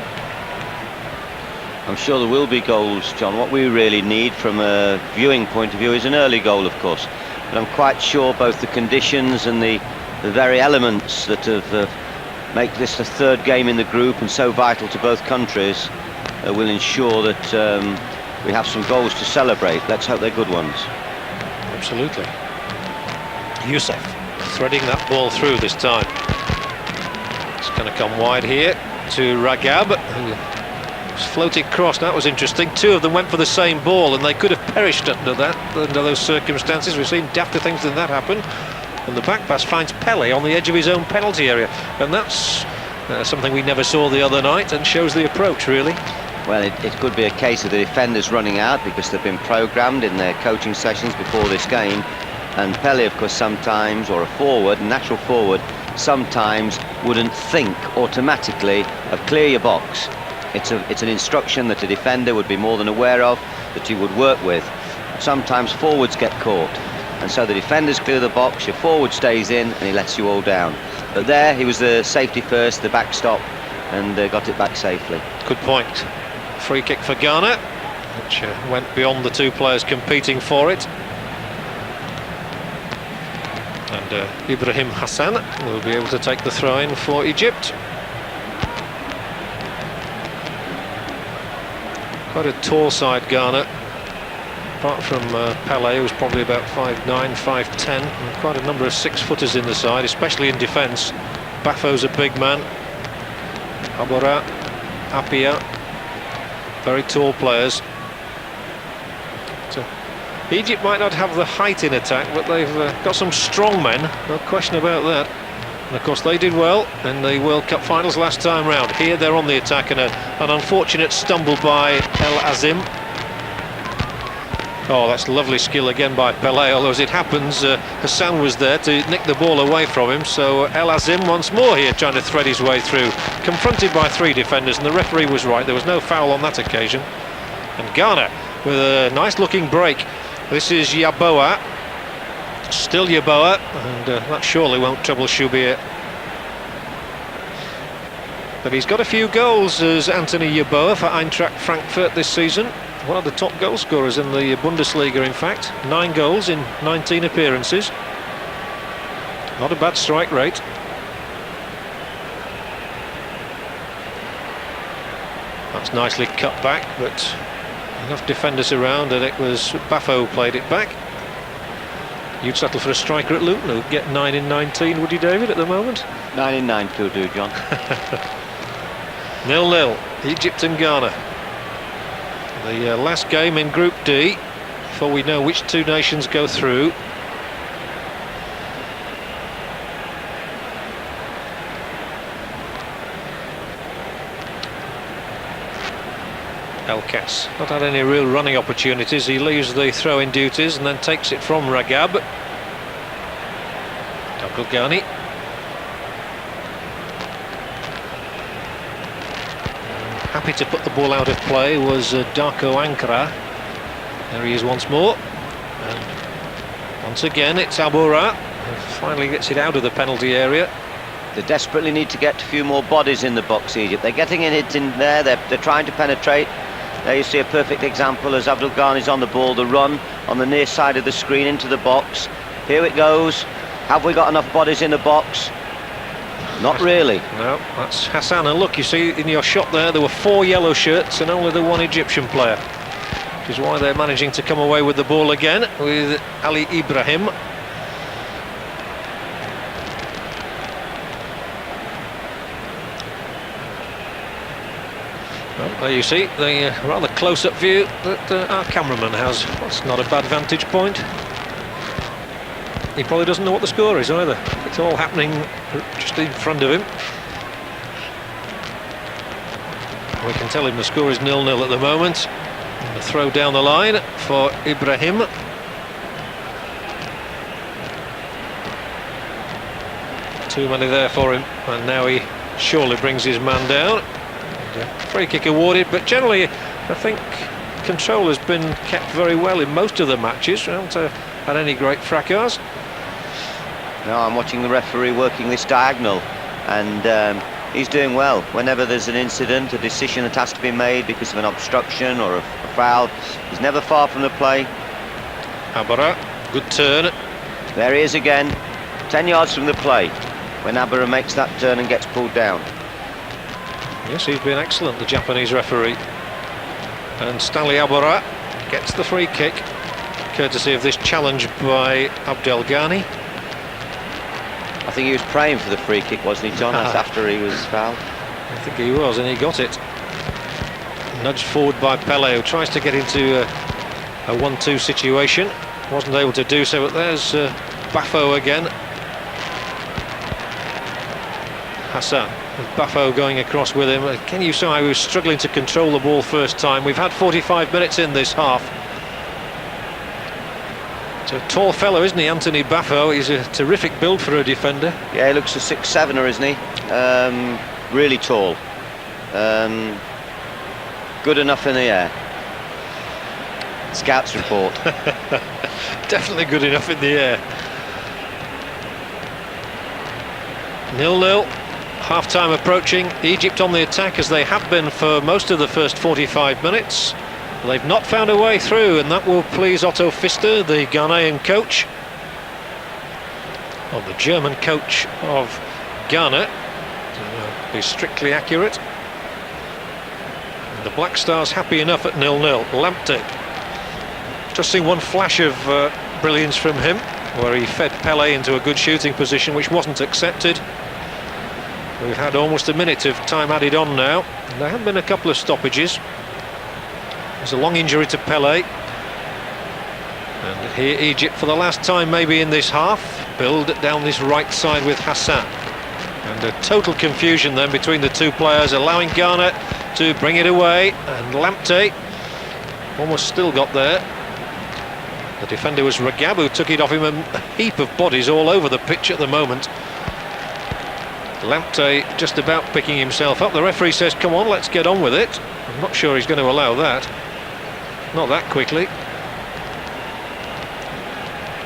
I'm sure there will be goals, John. What we really need from a viewing point of view is an early goal, of course. But I'm quite sure both the conditions and the very elements that have make this the third game in the group and so vital to both countries will ensure that we have some goals to celebrate. Let's hope they're good ones. Absolutely. Youssef threading that ball through this time. It's going to come wide here to Ragab, who floated across. That was interesting. Two of them went for the same ball and they could have perished under those circumstances. We've seen dafter things than that happen. And the back pass finds Pele on the edge of his own penalty area, and that's something we never saw the other night, and shows the approach really. Well, it could be a case of the defenders running out because they've been programmed in their coaching sessions before this game, and Pele, of course, sometimes, or a forward, a natural forward, sometimes wouldn't think automatically of clear your box. It's an instruction that a defender would be more than aware of, that he would work with. Sometimes forwards get caught, and so the defenders clear the box, your forward stays in, and he lets you all down. But there, he was the safety first, the backstop, and got it back safely. Good point. Free kick for Ghana, which went beyond the two players competing for it. And Ibrahim Hassan will be able to take the throw-in for Egypt. Quite a tall side, Ghana. Apart from Pele, who's probably about 5'9", 5'10", and quite a number of six-footers in the side, especially in defence. Bafo's a big man. Abora, Apia, very tall players. So Egypt might not have the height in attack, but they've got some strong men, no question about that. And of course they did well in the World Cup finals last time round. Here they're on the attack, and an unfortunate stumble by El Azim. Oh, that's lovely skill again by Pele, although as it happens Hassan was there to nick the ball away from him. So El Azim once more here trying to thread his way through, confronted by three defenders, and the referee was right, there was no foul on that occasion. And Ghana with a nice looking break. This is Yeboah. Still Yeboah, and that surely won't trouble Choubier. But he's got a few goals as Anthony Yeboah for Eintracht Frankfurt this season. One of the top goal scorers in the Bundesliga, in fact. 9 goals in 19 appearances. Not a bad strike rate. That's nicely cut back, but enough defenders around, and it was Bafo played it back. You'd settle for a striker at Luton who'd get 9 in 19, would you, David, at the moment? 9 in 9 could do, John. 0-0, Egypt and Ghana. The last game in Group D, before we know which two nations go through. Elkas not had any real running opportunities. He leaves the throw-in duties and then takes it from Ragab. Abdul Ghani. Happy to put the ball out of play was Darko Ankara. There he is once more. And once again it's Abora, who finally gets it out of the penalty area. They desperately need to get a few more bodies in the box, Egypt. They're getting it in there, they're trying to penetrate. There you see a perfect example as Abdul Ghani's on the ball, the run on the near side of the screen into the box. Here it goes. Have we got enough bodies in the box? Not really. No, that's Hassan. And look, you see in your shot there were 4 yellow shirts and only the 1 Egyptian player, which is why they're managing to come away with the ball again with Ali Ibrahim. Well, there you see the rather close-up view that our cameraman has. That's not a bad vantage point. He probably doesn't know what the score is either. It's all happening just in front of him. We can tell him the score is 0-0 at the moment. And the throw down the line for Ibrahim. Too many there for him, and now he surely brings his man down. Free kick awarded, but generally I think control has been kept very well in most of the matches. We haven't had any great fracas. Now I'm watching the referee working this diagonal, and he's doing well. Whenever there's an incident, a decision that has to be made because of an obstruction or a foul, he's never far from the play. Abara, good turn. There he is again, 10 yards from the play, when Abara makes that turn and gets pulled down. Yes, he's been excellent, the Japanese referee. And Stanley Abara gets the free kick, courtesy of this challenge by Abdel Ghani. I think he was praying for the free kick, wasn't he, John, after he was fouled? I think he was, and he got it. Nudged forward by Pele, who tries to get into a 1-2 situation. Wasn't able to do so, but there's Bafo again. Hassan, with Bafo going across with him. Can you see he was struggling to control the ball first time? We've had 45 minutes in this half. It's a tall fellow, isn't he, Anthony Bafo? He's a terrific build for a defender. Yeah, he looks a 6'7"er, isn't he? Really tall. Good enough in the air. Scouts report. Definitely good enough in the air. 0-0. Half-time approaching. Egypt on the attack, as they have been for most of the first 45 minutes. They've not found a way through, and that will please Otto Pfister, the Ghanaian coach. Well, the German coach of Ghana, to be strictly accurate. And the Black Stars happy enough at 0-0. Lamptey. Just seen one flash of brilliance from him, where he fed Pele into a good shooting position, which wasn't accepted. We've had almost a minute of time added on now. There have been a couple of stoppages. There's a long injury to Pele. And here Egypt, for the last time maybe in this half, build down this right side with Hassan. And a total confusion then between the two players, allowing Ghana to bring it away. And Lamptey almost still got there. The defender was Ragab, who took it off him. A heap of bodies all over the pitch at the moment. Lamptey just about picking himself up. The referee says, come on, let's get on with it. I'm not sure he's going to allow that. Not that quickly.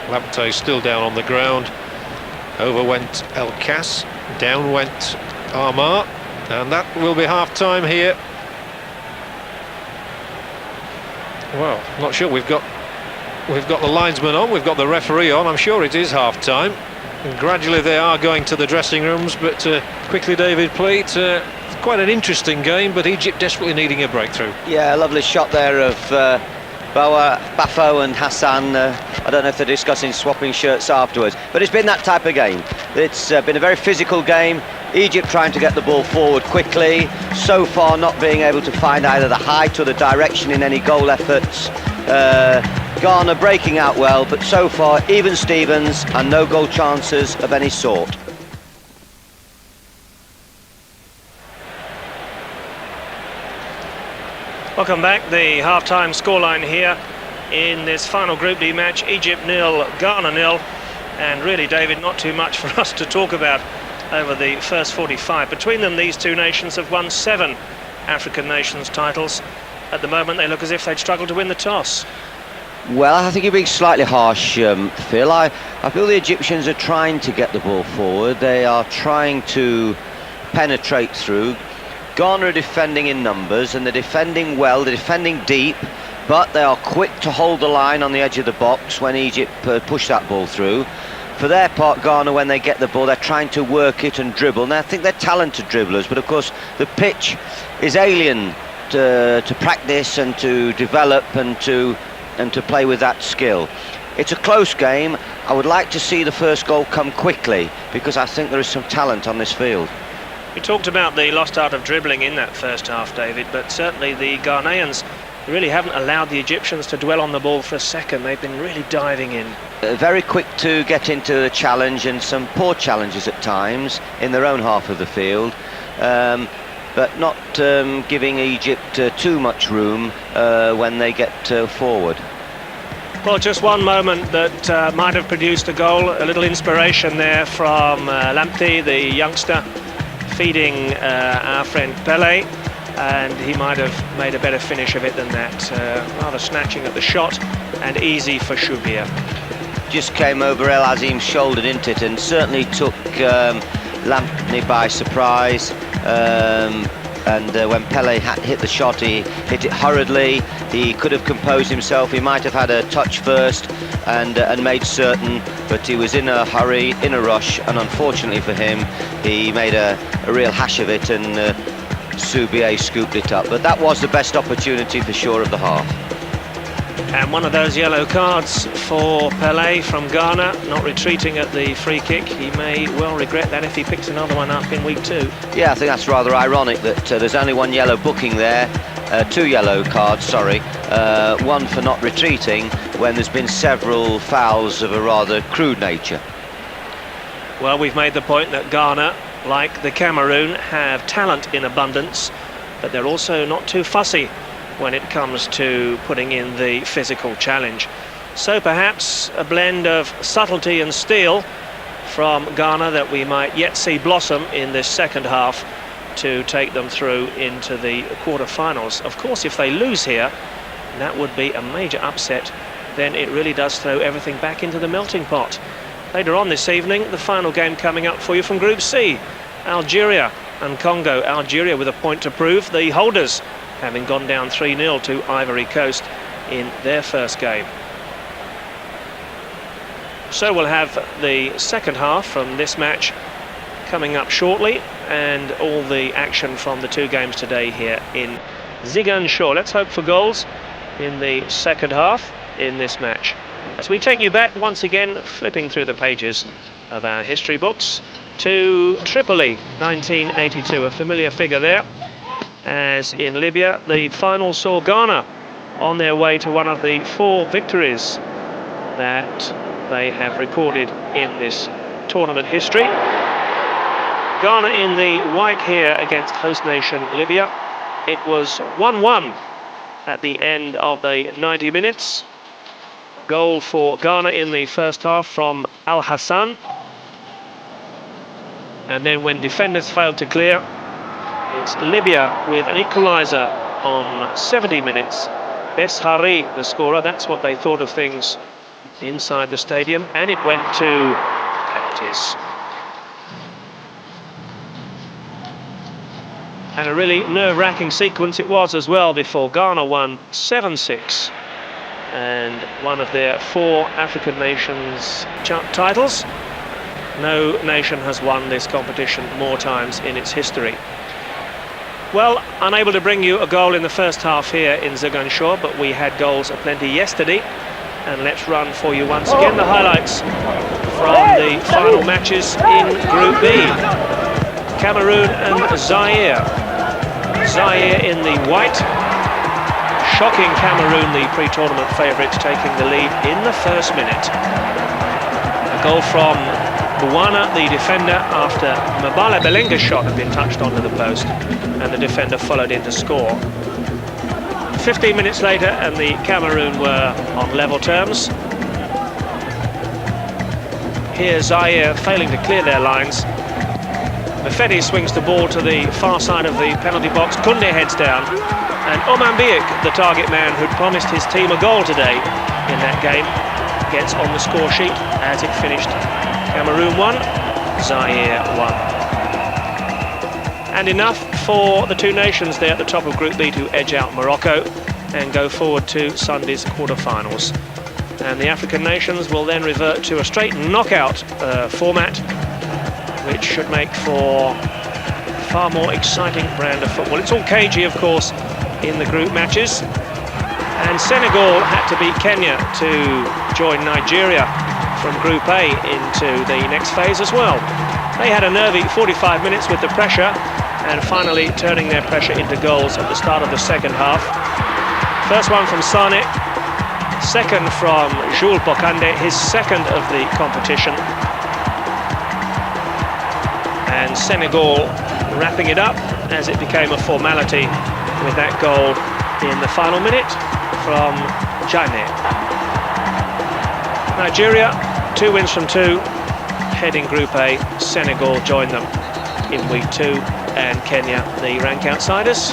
Lamptey still down on the ground. Over went El Kas, down went Armar, and that will be half-time here. Well, not sure. We've got the linesman on, we've got the referee on. I'm sure it is half-time. And gradually they are going to the dressing rooms, but quickly, David Pleat, quite an interesting game, but Egypt desperately needing a breakthrough. Yeah, a lovely shot there of Bafo and Hassan. I don't know if they're discussing swapping shirts afterwards, but it's been that type of game. It's been a very physical game. Egypt trying to get the ball forward quickly, so far not being able to find either the height or the direction in any goal efforts. Ghana breaking out well, but so far even Stevens and no goal chances of any sort. Welcome back. The half-time scoreline here in this final Group D match. Egypt 0, Ghana 0. And really, David, not too much for us to talk about over the first 45. Between them, these two nations have won 7 African nations titles. At the moment, they look as if they'd struggle to win the toss. Well, I think you're being slightly harsh, Phil. I feel the Egyptians are trying to get the ball forward. They are trying to penetrate through. Ghana are defending in numbers, and they're defending well, they're defending deep, but they are quick to hold the line on the edge of the box when Egypt push that ball through. For their part, Ghana, when they get the ball, they're trying to work it and dribble. Now, I think they're talented dribblers, but of course the pitch is alien to practice and to develop and to play with that skill. It's a close game. I would like to see the first goal come quickly, because I think there is some talent on this field. We talked about the lost art of dribbling in that first half, David, but certainly the Ghanaians really haven't allowed the Egyptians to dwell on the ball for a second. They've been really diving in. Very quick to get into the challenge, and some poor challenges at times in their own half of the field, but not giving Egypt too much room when they get forward. Well, just one moment that might have produced a goal, a little inspiration there from Lamptey, the youngster, feeding our friend Pele, and he might have made a better finish of it than that. Rather snatching at the shot and easy for Choubir. Just came over El Azim, shouldered into it, and certainly took Lamptey by surprise. And when Pele hit the shot, he hit it hurriedly. He could have composed himself. He might have had a touch first and made certain, but he was in a hurry, in a rush, and unfortunately for him, he made a real hash of it, and Choubir scooped it up. But that was the best opportunity for sure of the half. And one of those yellow cards for Pele from Ghana, not retreating at the free kick. He may well regret that if he picks another one up in week 2. Yeah, I think that's rather ironic that there's only one yellow booking there, 2 yellow cards, sorry, one for not retreating when there's been several fouls of a rather crude nature. Well, we've made the point that Ghana, like the Cameroon, have talent in abundance, but they're also not too fussy when it comes to putting in the physical challenge. So perhaps a blend of subtlety and steel from Ghana that we might yet see blossom in this second half to take them through into the quarter-finals. Of course, if they lose here, that would be a major upset. Then it really does throw everything back into the melting pot. Later on this evening, the final game coming up for you from Group C. Algeria and Congo. Algeria with a point to prove, the holders having gone down 3-0 to Ivory Coast in their first game. So we'll have the second half from this match coming up shortly, and all the action from the 2 games today here in Ziguinchor. Let's hope for goals in the second half in this match. As we take you back once again, flipping through the pages of our history books, to Tripoli, 1982, a familiar figure there. As in Libya, the final saw Ghana on their way to one of the 4 victories that they have recorded in this tournament history. Ghana in the white here against host nation Libya. It was 1-1 at the end of the 90 minutes. Goal for Ghana in the first half from Al Hassan. And then when defenders failed to clear, it's Libya with an equaliser on 70 minutes. Beshari, the scorer, that's what they thought of things inside the stadium, and it went to penalties. And a really nerve-wracking sequence it was as well before Ghana won 7-6, and one of their 4 African nations titles. No nation has won this competition more times in its history. Well, unable to bring you a goal in the first half here in Ziguinchor, but we had goals aplenty yesterday. And let's run for you once again the highlights from the final matches in Group B. Cameroon and Zaire. Zaire in the white. Shocking Cameroon, the pre-tournament favourites, taking the lead in the first minute. A goal from Buwana, the defender, after Mabala Belenga's shot had been touched onto the post, and the defender followed in to score. 15 minutes later, and the Cameroon were on level terms. Here Zaire failing to clear their lines. Mefedi swings the ball to the far side of the penalty box. Koundé heads down, and Oman Biek, the target man who'd promised his team a goal today in that game, gets on the score sheet as it finished. Cameroon 1, Zaire 1. And enough for the 2 nations there at the top of Group B to edge out Morocco and go forward to Sunday's quarter-finals. And the African nations will then revert to a straight knockout format, which should make for a far more exciting brand of football. It's all cagey, of course, in the group matches. And Senegal had to beat Kenya to join Nigeria from Group A into the next phase as well. They had a nervy 45 minutes with the pressure, and finally turning their pressure into goals at the start of the second half. First one from Sane, second from Jules Bocandé, his second of the competition. And Senegal wrapping it up as it became a formality with that goal in the final minute from Jaine. Nigeria, 2 wins from 2, heading Group A. Senegal joined them in week 2, and Kenya, the rank outsiders,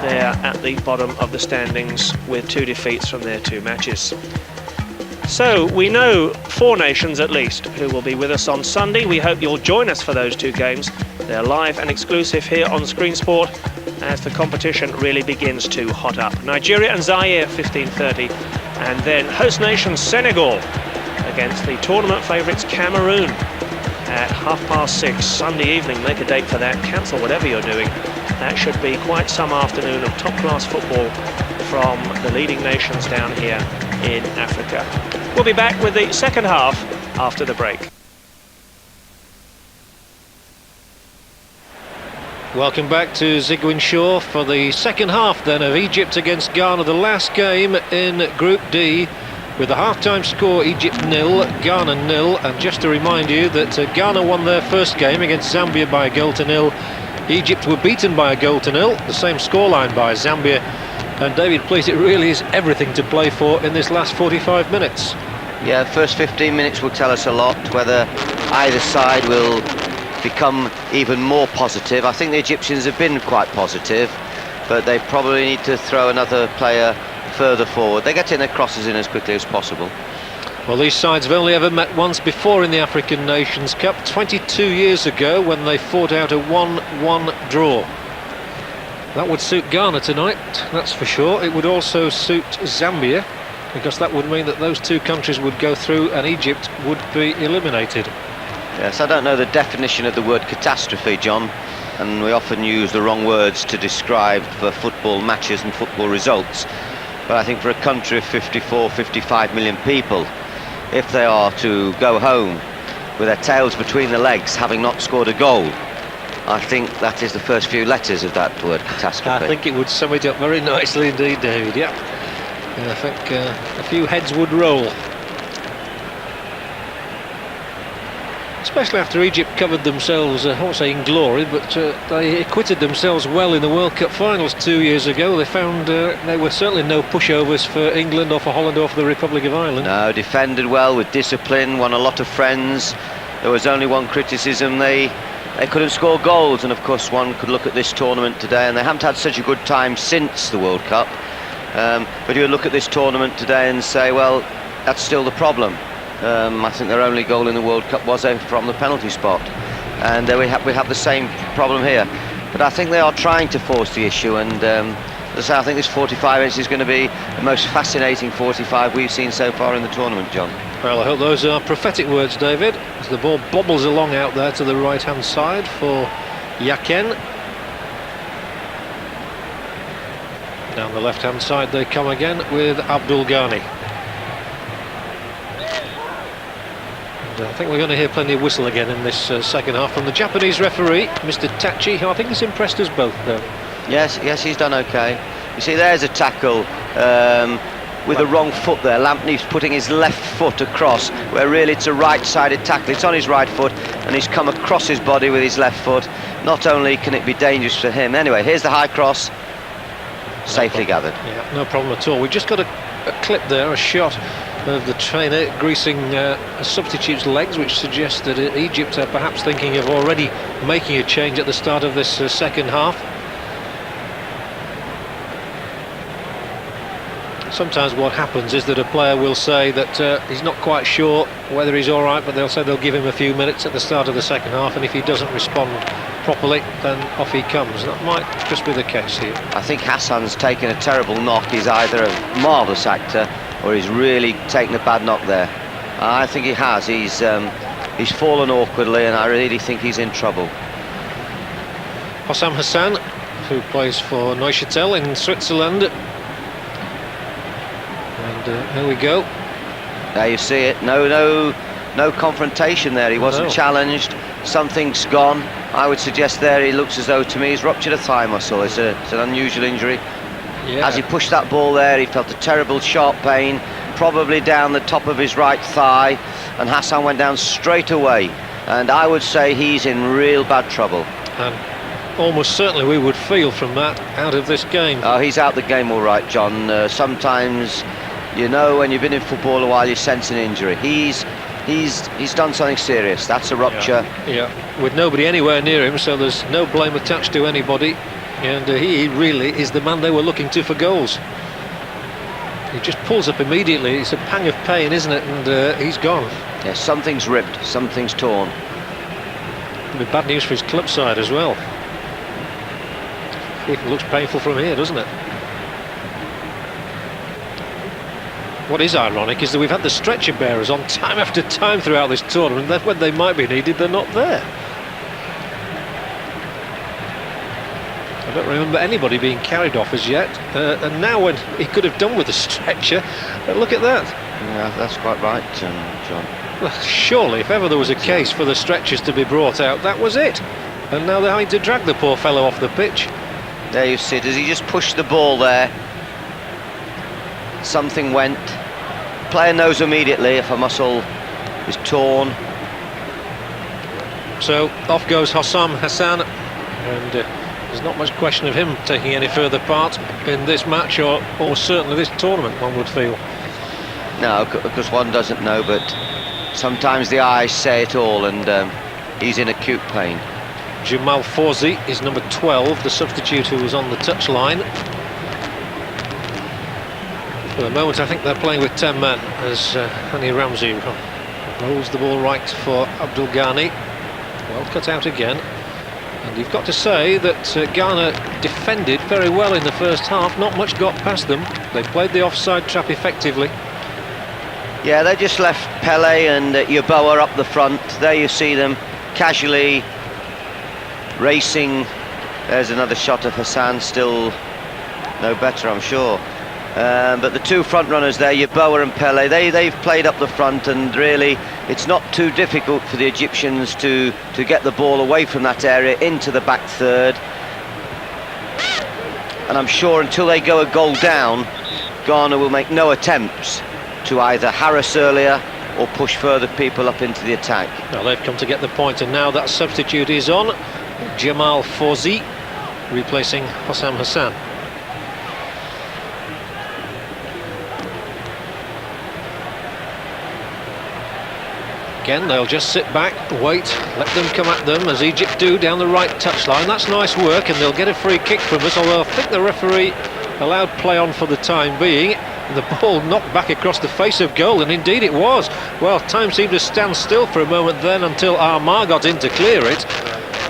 they're at the bottom of the standings with 2 defeats from their 2 matches. So we know 4 nations at least who will be with us on Sunday. We hope you'll join us for those 2 games. They're live and exclusive here on Screen Sport as the competition really begins to hot up. Nigeria and Zaire 15:30, and then host nation Senegal against the tournament favourites Cameroon at 6:30 Sunday evening. Make a date for that, cancel whatever you're doing. That should be quite some afternoon of top-class football from the leading nations down here in Africa. We'll be back with the second half after the break. Welcome back to Ziguinchor for the second half then of Egypt against Ghana, the last game in Group D, with the half-time score Egypt 0, Ghana 0, and just to remind you that Ghana won their first game against Zambia by a goal to 0. Egypt were beaten by a goal to 0, the same scoreline by Zambia. And David, please, it really is everything to play for in this last 45 minutes. Yeah, the first 15 minutes will tell us a lot, whether either side will become even more positive. I think the Egyptians have been quite positive, but they probably need to throw another player further forward. They're getting their crosses in as quickly as possible. Well, these sides have only ever met once before in the African Nations Cup, 22 years ago, when they fought out a 1-1 draw. That would suit Ghana tonight, that's for sure. It would also suit Zambia, because that would mean that those 2 countries would go through and Egypt would be eliminated. Yes, I don't know the definition of the word catastrophe, John, and we often use the wrong words to describe for football matches and football results. But I think for a country of 54, 55 million people, if they are to go home with their tails between the legs, having not scored a goal, I think that is the first few letters of that word catastrophe. I think it would sum it up very nicely indeed, David, yeah. I think a few heads would roll. Especially after Egypt covered themselves, I won't say in glory, but they acquitted themselves well in the World Cup finals 2 years ago. They found there were certainly no pushovers for England or for Holland or for the Republic of Ireland. No, defended well with discipline, won a lot of friends. There was only one criticism, they couldn't score goals, and of course one could look at this tournament today and they haven't had such a good time since the World Cup. But you would look at this tournament today and say, well, that's still the problem. I think their only goal in the World Cup was from the penalty spot, and we have the same problem here. But I think they are trying to force the issue, and as I say, I think this 45 minutes is going to be the most fascinating 45 we've seen so far in the tournament, John. Well, I hope those are prophetic words, David, as the ball bobbles along out there to the right-hand side for Yaken. Down the left-hand side they come again with Abdul Ghani. I think we're going to hear plenty of whistle again in this second half from the Japanese referee, Mr. Tachi, who I think has impressed us both, though. Yes, he's done okay. You see, there's a tackle with the wrong foot there. Lampney's putting his left foot across, where really it's a right-sided tackle. It's on his right foot, and he's come across his body with his left foot. Not only can it be dangerous for him. Anyway, here's the high cross, safely gathered. Yeah, no problem at all. We just got a clip there, a shot of the trainer greasing a substitute's legs, which suggests that Egypt are perhaps thinking of already making a change at the start of this second half. Sometimes what happens is that a player will say that he's not quite sure whether he's all right, but they'll say they'll give him a few minutes at the start of the second half, and if he doesn't respond properly, then off he comes. That might just be the case here. I think Hassan's taken a terrible knock. He's either a marvellous actor or he's really taken a bad knock there. I think he has. He's fallen awkwardly, and I really think he's in trouble. Hossam Hassan, who plays for Neuchâtel in Switzerland. And here we go. There you see it. No confrontation there. He wasn't challenged. Something's gone. I would suggest there he looks as though, to me, he's ruptured a thigh muscle. It's an unusual injury. Yeah. As he pushed that ball there, he felt a terrible sharp pain, probably down the top of his right thigh, and Hassan went down straight away. And I would say he's in real bad trouble. And almost certainly we would feel from that out of this game. Oh, he's out the game all right, John. Sometimes, you know, when you've been in football a while, you sense an injury. He's done something serious. That's a rupture. Yeah, with nobody anywhere near him, so there's no blame attached to anybody. And he really is the man they were looking to for goals. He just pulls up immediately. It's a pang of pain, isn't it? And he's gone. Yeah, something's ripped, something's torn. It'll be bad news for his club side as well. It looks painful from here, doesn't it? What is ironic is that we've had the stretcher bearers on time after time throughout this tournament. That when they might be needed, they're not there. I don't remember anybody being carried off as yet. And now when he could have done with the stretcher, look at that. Yeah, that's quite right, John. Well, surely, if ever there was a case for the stretchers to be brought out, that was it. And now they're having to drag the poor fellow off the pitch. There you see it. As he just pushed the ball there, something went. Player knows immediately if a muscle is torn. So off goes Hossam Hassan, and there's not much question of him taking any further part in this match, or certainly this tournament, one would feel. No, because one doesn't know, but sometimes the eyes say it all, and he's in acute pain. Jamal Fawzi is number 12, the substitute who was on the touchline. For the moment, I think they're playing with 10 men as Hani Ramsey rolls the ball right for Abdul Ghani. Well cut out again. And you've got to say that Ghana defended very well in the first half. Not much got past them. They played the offside trap effectively. Yeah, they just left Pele and Yeboah up the front. There you see them casually racing. There's another shot of Hassan, still no better, I'm sure. But the two front runners there, Yeboah and Pele, they've played up the front, and really it's not too difficult for the Egyptians to get the ball away from that area into the back third. And I'm sure until they go a goal down, Ghana will make no attempts to either harass earlier or push further people up into the attack. Well, they've come to get the point, and now that substitute is on. Jamal Fawzi replacing Hossam Hassan. Again, they'll just sit back, wait, let them come at them as Egypt do down the right touchline. That's nice work, and they'll get a free kick from us, although I think the referee allowed play on for the time being. The ball knocked back across the face of goal, and indeed it was. Well, time seemed to stand still for a moment then until Armar got in to clear it.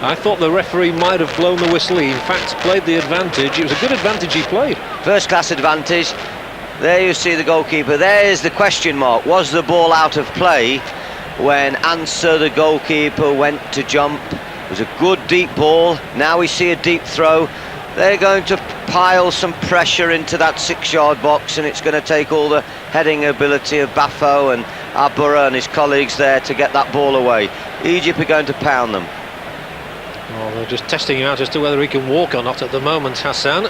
I thought the referee might have blown the whistle. He in fact played the advantage. It was a good advantage he played. First class advantage. There you see the goalkeeper. There's the question mark. Was the ball out of play when Answer, the goalkeeper, went to jump? It was a good deep ball. Now we see a deep throw. They're going to pile some pressure into that 6-yard box, and it's going to take all the heading ability of Bafo and Abura and his colleagues there to get that ball away. Egypt are going to pound them. Well, they're just testing him out as to whether he can walk or not at the moment, Hassan.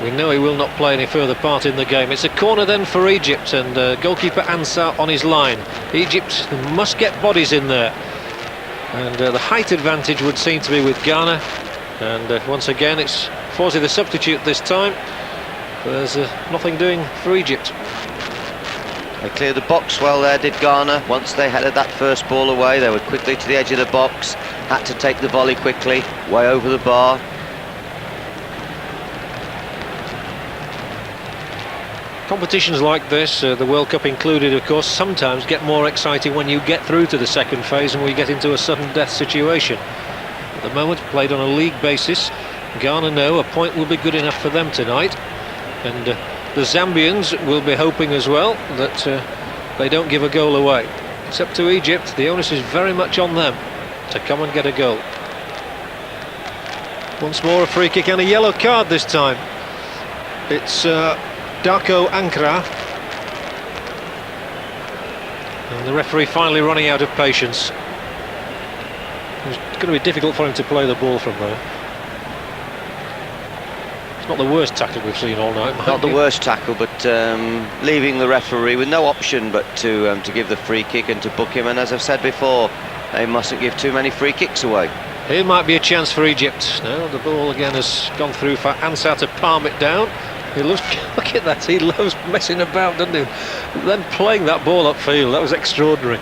We know he will not play any further part in the game. It's a corner then for Egypt, and goalkeeper Ansar on his line. Egypt must get bodies in there, and the height advantage would seem to be with Ghana. And once again, it's Fawzi the substitute this time. There's nothing doing for Egypt. They cleared the box well there, did Ghana. Once they headed that first ball away, they were quickly to the edge of the box, had to take the volley quickly, way over the bar. Competitions like this, the World Cup included, of course, sometimes get more exciting when you get through to the second phase and we get into a sudden death situation. At the moment, played on a league basis. Ghana know a point will be good enough for them tonight, and the Zambians will be hoping as well that they don't give a goal away. It's up to Egypt. The onus is very much on them to come and get a goal. Once more a free kick and a yellow card this time. It's Darko Ankara. And the referee finally running out of patience. It's going to be difficult for him to play the ball from there. It's not the worst tackle we've seen all night. Not the worst tackle, but leaving the referee with no option but to give the free kick and to book him. And as I've said before, they mustn't give too many free kicks away. Here might be a chance for Egypt. Now the ball again has gone through for Ansah to palm it down. He loves, look at that, he loves messing about, doesn't he? Then playing that ball upfield, that was extraordinary.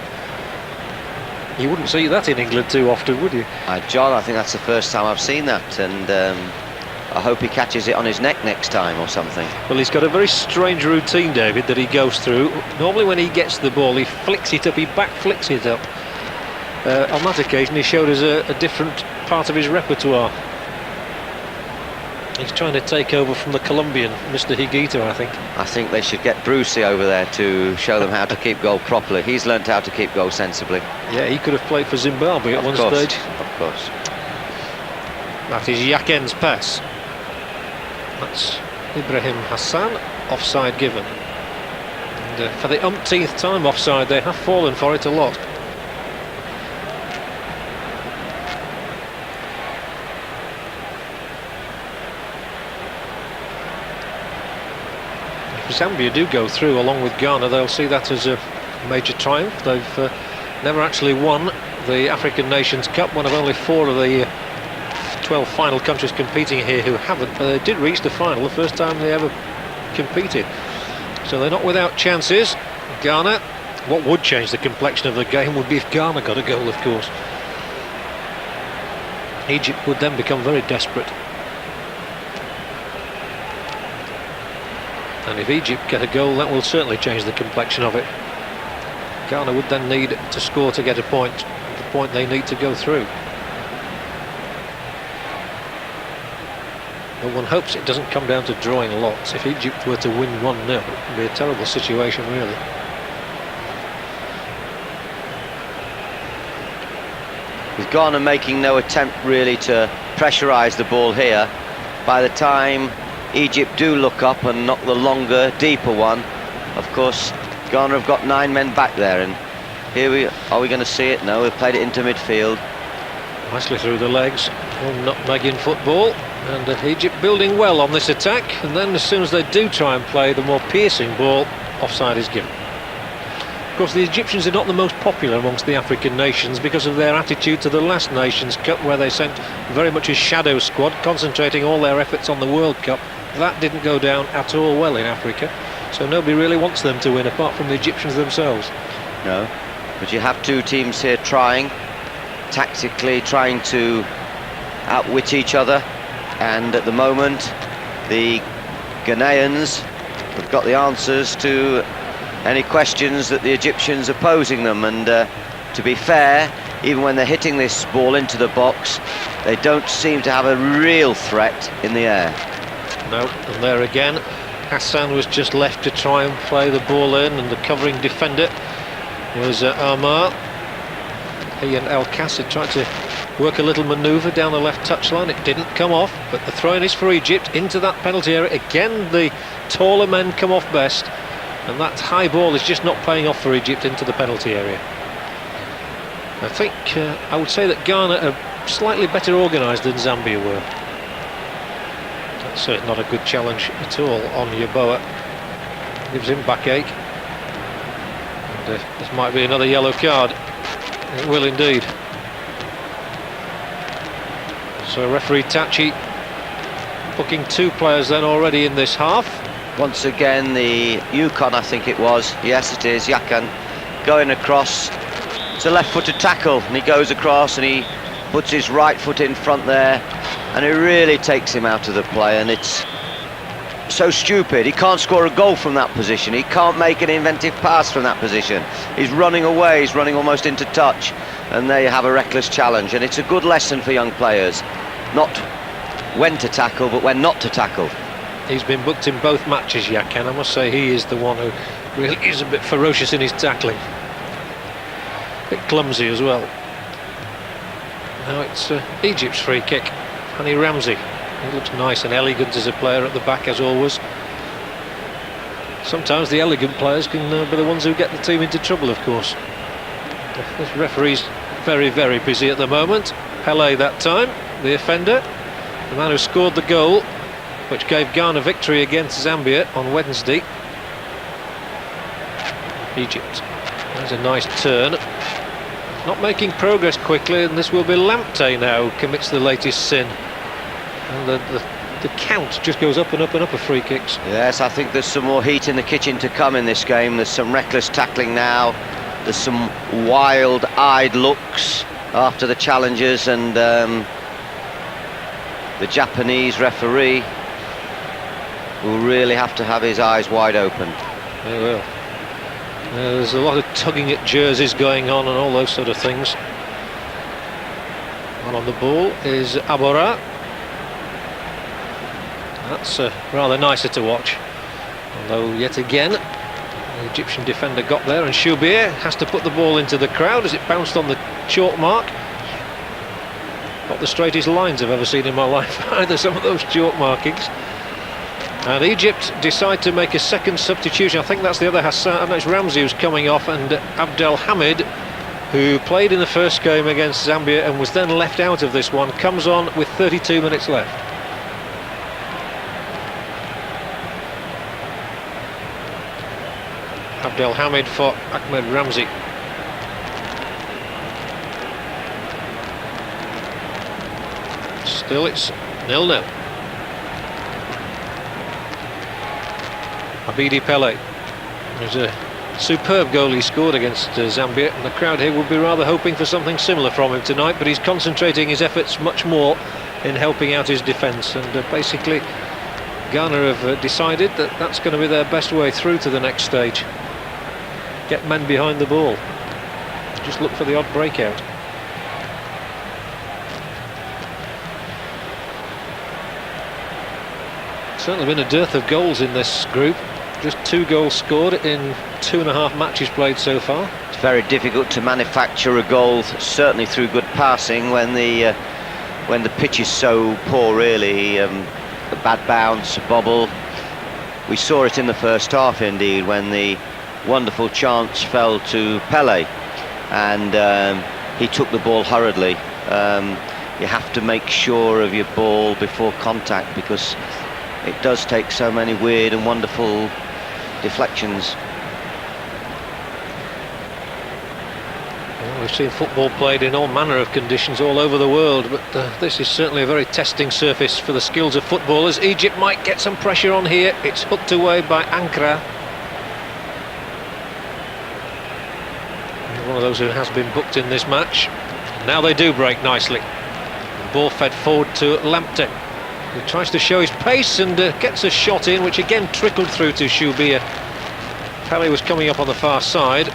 You wouldn't see that in England too often, would you? John, I think that's the first time I've seen that, and I hope he catches it on his neck next time or something. Well, he's got a very strange routine, David, that he goes through. Normally when he gets the ball, he flicks it up, he back flicks it up. On that occasion he showed us a different part of his repertoire. He's trying to take over from the Colombian, Mr. Higuita, I think. I think they should get Brucey over there to show them how to keep goal properly. He's learnt how to keep goal sensibly. Yeah, he could have played for Zimbabwe at one stage. Of course. That is Yaken's pass. That's Ibrahim Hassan, offside given. And for the umpteenth time offside, they have fallen for it a lot. If Zambia do go through along with Ghana, they'll see that as a major triumph. They've never actually won the African Nations Cup, one of only 4 of the 12 final countries competing here who haven't, but they did reach the final the first time they ever competed. So they're not without chances. Ghana, what would change the complexion of the game would be if Ghana got a goal, of course. Egypt would then become very desperate. And if Egypt get a goal, that will certainly change the complexion of it. Ghana would then need to score to get a point, the point they need to go through. But one hopes it doesn't come down to drawing lots. If Egypt were to win 1-0, it would be a terrible situation, really. With Ghana making no attempt really to pressurise the ball here, by the time Egypt do look up and knock the longer, deeper one, of course Ghana have got 9 men back there, and here are we going to see it? No, we've played it into midfield. Nicely through the legs, one nutmeg in football, and Egypt building well on this attack, and then as soon as they do try and play the more piercing ball, offside is given. Of course, the Egyptians are not the most popular amongst the African nations because of their attitude to the last Nations Cup, where they sent very much a shadow squad, concentrating all their efforts on the World Cup. That didn't go down at all well in Africa, so nobody really wants them to win apart from the Egyptians themselves. No, but you have 2 teams here trying, tactically trying to outwit each other, and at the moment the Ghanaians have got the answers to any questions that the Egyptians are posing them, and to be fair, even when they're hitting this ball into the box, they don't seem to have a real threat in the air. No, and there again, Hassan was just left to try and play the ball in, and the covering defender was Amar. He and El Qasser tried to work a little manoeuvre down the left touchline. It didn't come off, but the throw-in is for Egypt into that penalty area. Again, the taller men come off best, and that high ball is just not paying off for Egypt into the penalty area. I think I would say that Ghana are slightly better organised than Zambia were. That's certainly not a good challenge at all on Yeboah. Gives him backache. And this might be another yellow card. It will indeed. So referee Tachi booking 2 players then already in this half. Once again the Yukon, I think it was, yes it is, Yakan, going across. It's a left-footed tackle, and he goes across and he puts his right foot in front there, and it really takes him out of the play, and it's so stupid. He can't score a goal from that position, he can't make an inventive pass from that position. He's running away, he's running almost into touch, and there you have a reckless challenge. And it's a good lesson for young players, not when to tackle but when not to tackle. He's been booked in both matches, Yakan. I must say he is the one who really is a bit ferocious in his tackling. A bit clumsy as well. Now it's Egypt's free kick. Hani Ramsey. He looks nice and elegant as a player at the back, as always. Sometimes the elegant players can be the ones who get the team into trouble, of course. This referee's very, very busy at the moment. Pele that time, the offender, the man who scored the goal, which gave Ghana victory against Zambia on Wednesday. Egypt. There's a nice turn. Not making progress quickly, and this will be Lamptey now who commits the latest sin. And the count just goes up and up and up of free kicks. Yes, I think there's some more heat in the kitchen to come in this game. There's some reckless tackling now. There's some wild-eyed looks after the challenges, and the Japanese referee will really have to have his eyes wide open. He will. There's a lot of tugging at jerseys going on and all those sort of things. One on the ball is Abora. That's rather nicer to watch. Although yet again the Egyptian defender got there, and Choubir has to put the ball into the crowd as it bounced on the chalk mark. Not the straightest lines I've ever seen in my life either, some of those chalk markings. And Egypt decide to make a second substitution. I think that's the other Hassan, it's Ramsey who's coming off, and Abdel Hamid, who played in the first game against Zambia and was then left out of this one, comes on with 32 minutes left. Abdel Hamid for Ahmed Ramsey. Still it's 0-0. Abidi Pele. It was a superb goal he scored against Zambia, and the crowd here would be rather hoping for something similar from him tonight, but he's concentrating his efforts much more in helping out his defence, and basically Ghana have decided that that's going to be their best way through to the next stage. Get men behind the ball, just look for the odd breakout. Certainly been a dearth of goals in this group. Just 2 goals scored in 2.5 matches played so far. It's very difficult to manufacture a goal, certainly through good passing, when the pitch is so poor, really. A bad bounce, a bobble. We saw it in the first half, indeed, when the wonderful chance fell to Pele, and he took the ball hurriedly. You have to make sure of your ball before contact, because it does take so many weird and wonderful deflections. Well, we've seen football played in all manner of conditions all over the world, but this is certainly a very testing surface for the skills of footballers. Egypt might get some pressure on here. It's hooked away by Ankara. One of those who has been booked in this match. Now they do break nicely. The ball fed forward to Lamptey. He tries to show his pace and gets a shot in, which again trickled through to Choubir. Pele was coming up on the far side.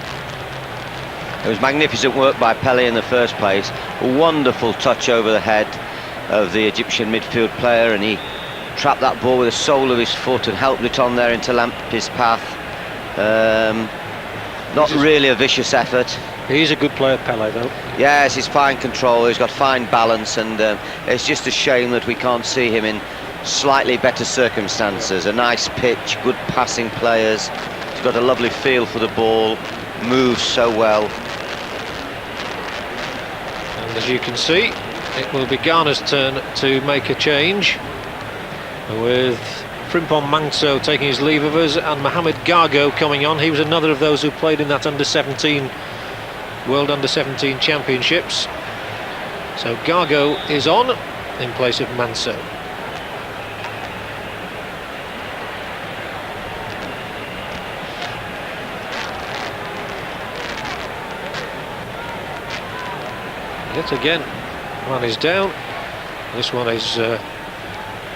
It was magnificent work by Pele in the first place. A wonderful touch over the head of the Egyptian midfield player, and he trapped that ball with the sole of his foot and helped it on there into Lamptey's path. Not really a vicious effort. He's a good player, Pele, though. Yes, he's fine control, he's got fine balance, and it's just a shame that we can't see him in slightly better circumstances. A nice pitch, good passing players, he's got a lovely feel for the ball, moves so well. And as you can see, it will be Ghana's turn to make a change, with Frimpong Mangso taking his leave of us and Mohamed Gargo coming on. He was another of those who played in that under-17 World Under-17 Championships. So Gargo is on in place of Mangso. Yet again, one is down. This one is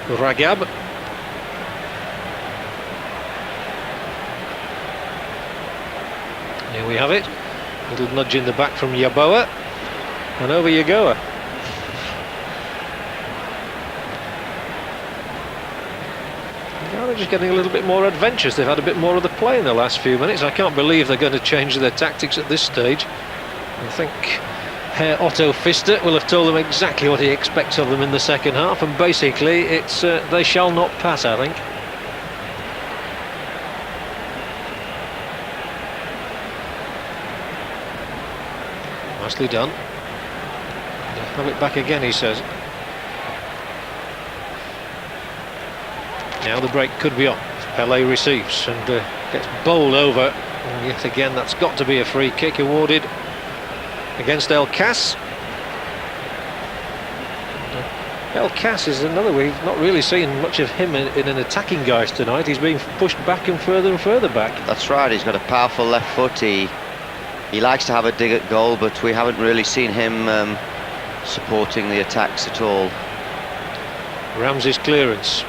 Ragab. Here we have it. Little nudge in the back from Yaboa, and over you go. They're just getting a little bit more adventurous. They've had a bit more of the play in the last few minutes. I can't believe they're going to change their tactics at this stage. I think Herr Otto Pfister will have told them exactly what he expects of them in the second half, and basically it's they shall not pass, I think. Nicely done. Have it back again, he says. Now the break could be on. Pele receives and gets bowled over. And yet again, that's got to be a free kick awarded against El Cas. El Cas is another way. We've not really seen much of him in an attacking guise tonight. He's being pushed back and further back. That's right, he's got a powerful left foot. He likes to have a dig at goal, but we haven't really seen him supporting the attacks at all. Ramsey's clearance.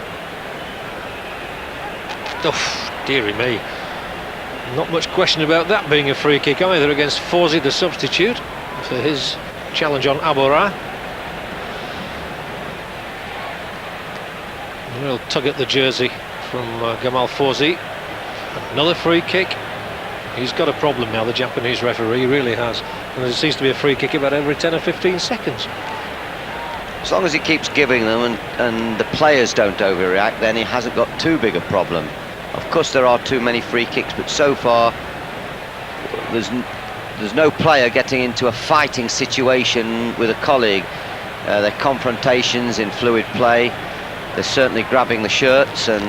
Oh, dearie me. Not much question about that being a free kick either against Fawzi, the substitute, for his challenge on Abora. A real tug at the jersey from Gamal Fawzi. Another free kick. He's got a problem now, the Japanese referee, he really has. And there seems to be a free kick about every 10 or 15 seconds. As long as he keeps giving them and the players don't overreact, then he hasn't got too big a problem. Of course there are too many free kicks, but so far there's no player getting into a fighting situation with a colleague. They're confrontations in fluid play. They're certainly grabbing the shirts, and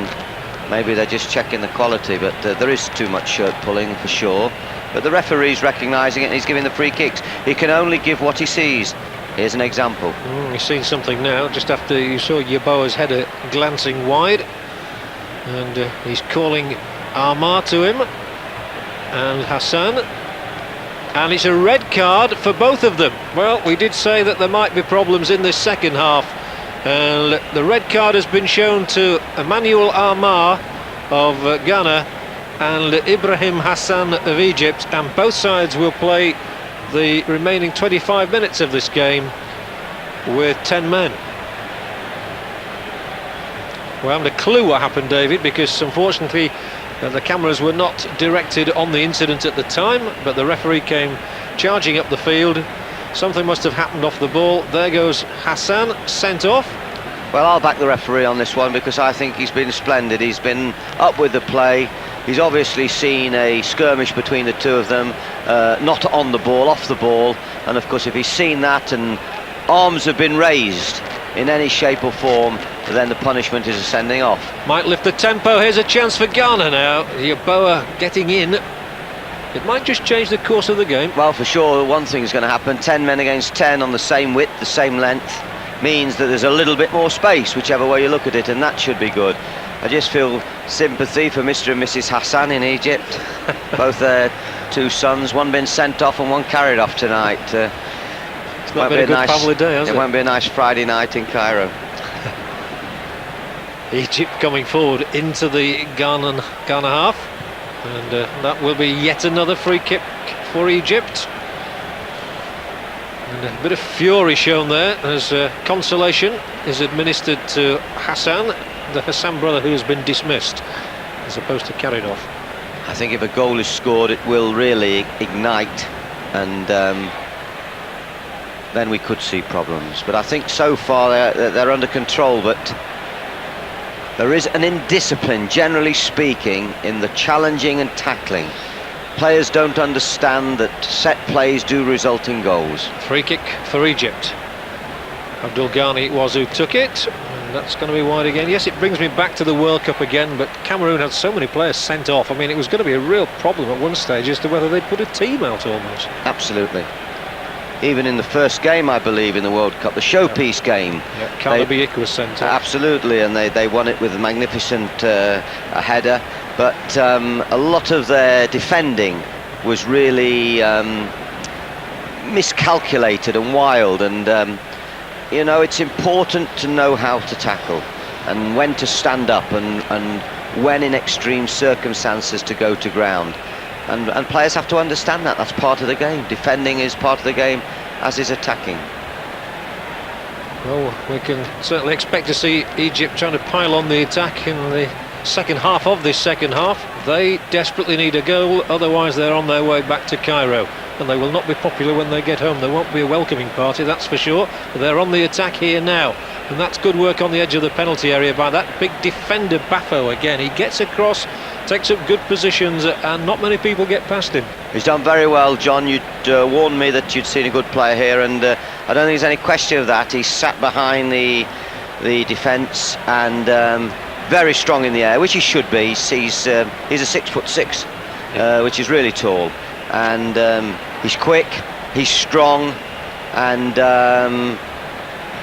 maybe they're just checking the quality, but there is too much shirt pulling for sure. But the referee's recognising it and he's giving the free kicks. He can only give what he sees. Here's an example. He's seen something now, just after you saw Yeboah's header glancing wide. And he's calling Armar to him. And Hassan. And it's a red card for both of them. Well, we did say that there might be problems in this second half. And the red card has been shown to Emmanuel Armar of Ghana and Ibrahim Hassan of Egypt, and both sides will play the remaining 25 minutes of this game with 10 men. We haven't a clue what happened, David, because unfortunately the cameras were not directed on the incident at the time, but the referee came charging up the field. Something must have happened off the ball. There goes Hassan, sent off. Well, I'll back the referee on this one because I think he's been splendid. He's been up with the play. He's obviously seen a skirmish between the two of them, not on the ball, off the ball. And of course, if he's seen that and arms have been raised in any shape or form, then the punishment is a sending off. Might lift the tempo. Here's a chance for Ghana now. Yeboah getting in. It might just change the course of the game. Well, for sure, one thing's going to happen. 10 men against 10 on the same width, the same length, means that there's a little bit more space, whichever way you look at it, and that should be good. I just feel sympathy for Mr. and Mrs. Hassan in Egypt. Both their two sons, one been sent off and one carried off tonight. It's not been a good family day, has it? It won't be a nice Friday night in Cairo. Egypt coming forward into the Ghana half. And that will be yet another free kick for Egypt. And a bit of fury shown there as consolation is administered to Hassan, the Hassan brother who has been dismissed, as opposed to carried off. I think if a goal is scored, it will really ignite, and then we could see problems. But I think so far they're under control, but there is an indiscipline, generally speaking, in the challenging and tackling. Players don't understand that set plays do result in goals. Free kick for Egypt. Abdul Ghani was who took it, and that's going to be wide again. Yes, it brings me back to the World Cup again, but Cameroon had so many players sent off. I mean, it was going to be a real problem at one stage as to whether they'd put a team out almost. Absolutely. Even in the first game, I believe, in the World Cup, the showpiece game. Yeah, Kalabiik was sent off. Absolutely, and they won it with a magnificent header. But a lot of their defending was really miscalculated and wild. And, you know, it's important to know how to tackle and when to stand up and when in extreme circumstances to go to ground. And players have to understand that. That's part of the game. Defending is part of the game, as is attacking. Well, we can certainly expect to see Egypt trying to pile on the attack in the second half of this second half. They desperately need a goal, otherwise they're on their way back to Cairo. And they will not be popular when they get home. There won't be a welcoming party, that's for sure. But they're on the attack here now. And that's good work on the edge of the penalty area by that big defender, Bafo, again. He gets across takes up good positions, and not many people get past him. He's done very well, John. You'd warned me that you'd seen a good player here, and I don't think there's any question of that. He's sat behind the defence and very strong in the air, which he should be. He's a 6'6", which is really tall, and he's quick, he's strong, and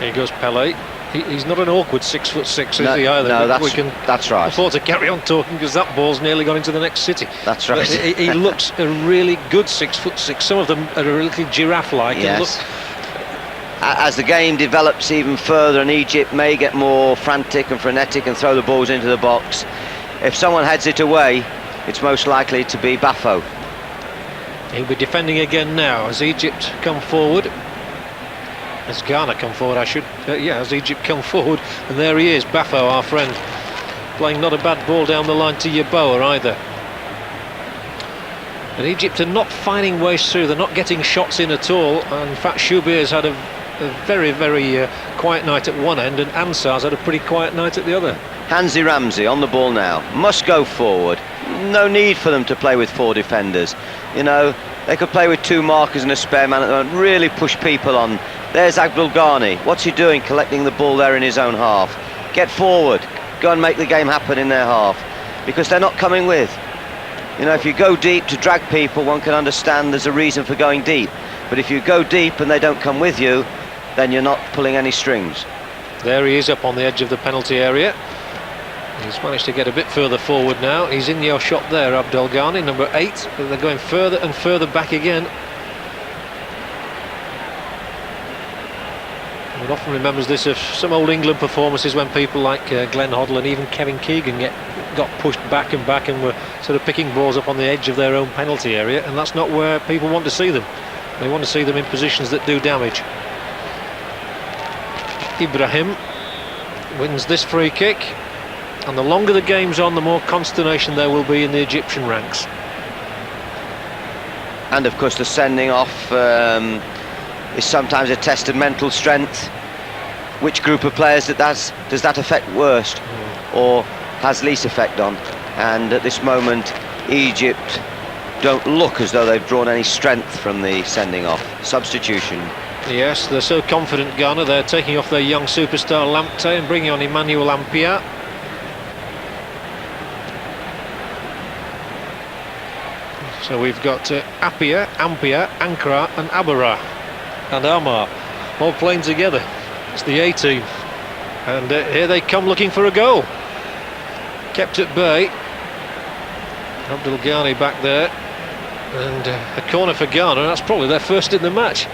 here goes Pelé. He's not an awkward 6'6", is he either? No, that's right. Afford to carry on talking because that ball's nearly gone into the next city. That's right. He looks a really good 6'6". Some of them are a little giraffe-like. Yes. As the game develops even further, and Egypt may get more frantic and frenetic and throw the balls into the box, if someone heads it away, it's most likely to be Bafo. He'll be defending again now as Egypt come forward. As Ghana come forward, as Egypt come forward, and there he is, Bafo, our friend, playing not a bad ball down the line to Yeboah either. And Egypt are not finding ways through, they're not getting shots in at all, and in fact Shoubir's had a very, very quiet night at one end, and Ansar's had a pretty quiet night at the other. Hansi Ramsey on the ball now, must go forward, no need for them to play with 4 defenders, you know, they could play with 2 markers and a spare man at the moment, really push people on. There's Abdul Ghani, what's he doing collecting the ball there in his own half? Get forward, go and make the game happen in their half, because they're not coming with. You know, if you go deep to drag people, one can understand there's a reason for going deep, but if you go deep and they don't come with you, then you're not pulling any strings. There he is up on the edge of the penalty area. He's managed to get a bit further forward now. He's in your shot there, Abdul Ghani, number 8, but they're going further and further back again. One often remembers this of some old England performances when people like Glenn Hoddle and even Kevin Keegan got pushed back and were sort of picking balls up on the edge of their own penalty area, and that's not where people want to see them. They want to see them in positions that do damage. Ibrahim wins this free kick, and the longer the game's on, the more consternation there will be in the Egyptian ranks. And of course the sending off is sometimes a test of mental strength. Which group of players does that affect worst or has least effect on? And at this moment Egypt don't look as though they've drawn any strength from the sending off. Substitution. Yes, they're so confident, Ghana. They're taking off their young superstar Lamptey and bringing on Emmanuel Ampia. So we've got Appiah, Ampia, Ankara and Abara and Amar all playing together. It's the A-team, and here they come looking for a goal. Kept at bay. Abdul Ghani back there, and a corner for Ghana. That's probably their first in the match.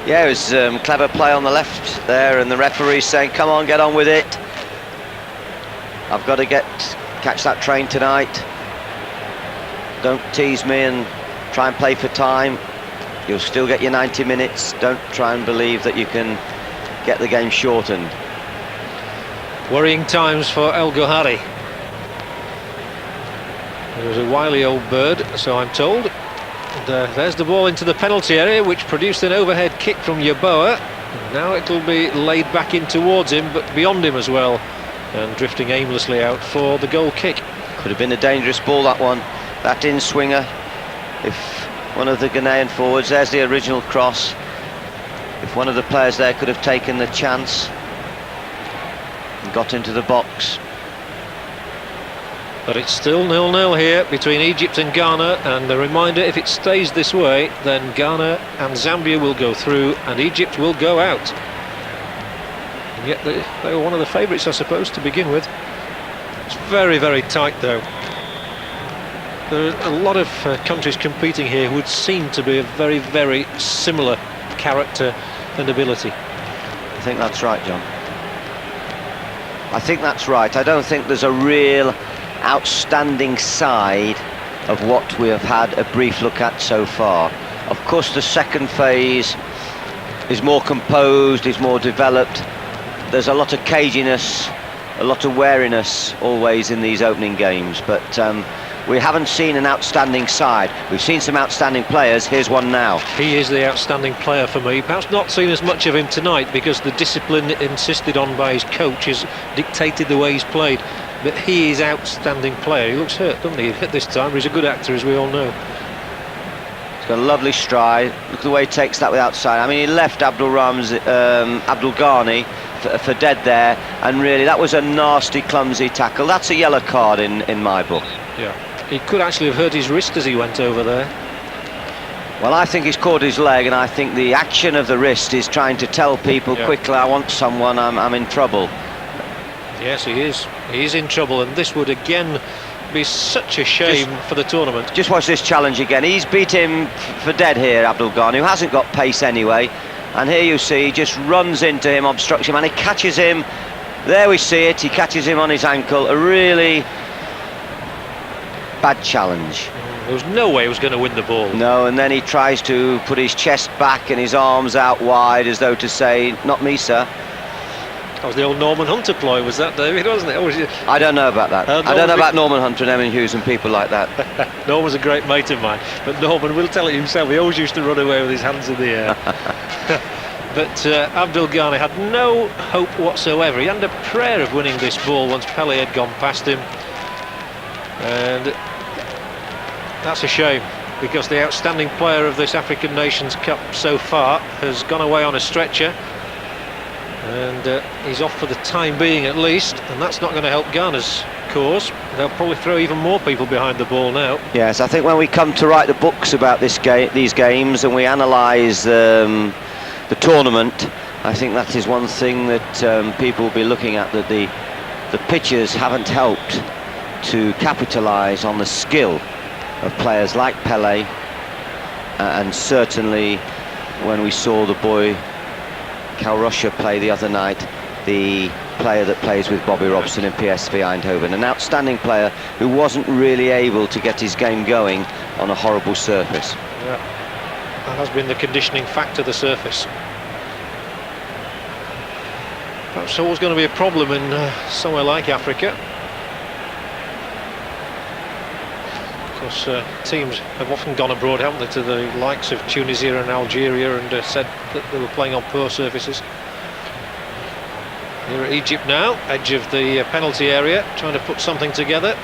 Yeah, it was clever play on the left there, and the referee's saying, come on, get on with it. I've got to catch that train tonight. Don't tease me and try and play for time. You'll still get your 90 minutes. Don't try and believe that you can get the game shortened. Worrying times for El Gohari. He was a wily old bird, so I'm told. And, there's the ball into the penalty area, which produced an overhead kick from Yeboah. Now it'll be laid back in towards him, but beyond him as well, and drifting aimlessly out for the goal kick. Could have been a dangerous ball, that one. That in-swinger. If one of the Ghanaian forwards, there's the original cross. If one of the players there could have taken the chance and got into the box. But it's still 0-0 here between Egypt and Ghana, and a reminder, if it stays this way, then Ghana and Zambia will go through and Egypt will go out. And yet they were one of the favourites, I suppose, to begin with. It's very, very tight though. There are a lot of countries competing here who would seem to be of very, very similar character and ability. I think that's right, John. I think that's right. I don't think there's a real outstanding side of what we have had a brief look at so far. Of course the second phase is more composed, is more developed. There's a lot of caginess, a lot of wariness always in these opening games, but we haven't seen an outstanding side. We've seen some outstanding players. Here's one now. He is the outstanding player for me. Perhaps not seen as much of him tonight because the discipline insisted on by his coach has dictated the way he's played. But he is outstanding player. He looks hurt, doesn't he, at this time? He's a good actor, as we all know. He's got a lovely stride. Look at the way he takes that with outside. I mean, he left Abdul Ghani for dead there, and really that was a nasty, clumsy tackle. That's a yellow card in my book. Yeah, he could actually have hurt his wrist as he went over there. Well, I think he's caught his leg, and I think the action of the wrist is trying to tell people quickly, I want someone, I'm in trouble. Yes, he is. He is in trouble, and this would again be such a shame for the tournament. Just watch this challenge again. He's beat him for dead here, Abdul Ghani, who hasn't got pace anyway. And here you see, he just runs into him, obstructs him, and he catches him. There we see it, he catches him on his ankle. A really bad challenge. There was no way he was going to win the ball. No, and then he tries to put his chest back and his arms out wide as though to say, not me, sir. That was the old Norman Hunter ploy, was that, David, wasn't it? I don't know about that. I don't know about Norman Hunter and Emin Hughes and people like that. Norman's a great mate of mine, but Norman will tell it himself, he always used to run away with his hands in the air. But Abdul Ghani had no hope whatsoever. He had a prayer of winning this ball once Pele had gone past him. And that's a shame, because the outstanding player of this African Nations Cup so far has gone away on a stretcher. And he's off for the time being at least, and that's not going to help Ghana's cause. They'll probably throw even more people behind the ball now. Yes, I think when we come to write the books about these games and we analyse the tournament, I think that is one thing that people will be looking at, that the pitches haven't helped to capitalise on the skill of players like Pele, and certainly when we saw the boy Kalrosha play the other night, the player that plays with Bobby Robson in PSV Eindhoven, an outstanding player who wasn't really able to get his game going on a horrible surface. Yeah, that has been the conditioning factor, the surface. Perhaps always going to be a problem in somewhere like Africa. Of course, teams have often gone abroad, haven't they, to the likes of Tunisia and Algeria, and said that they were playing on poor surfaces. Here at Egypt now, edge of the penalty area, trying to put something together.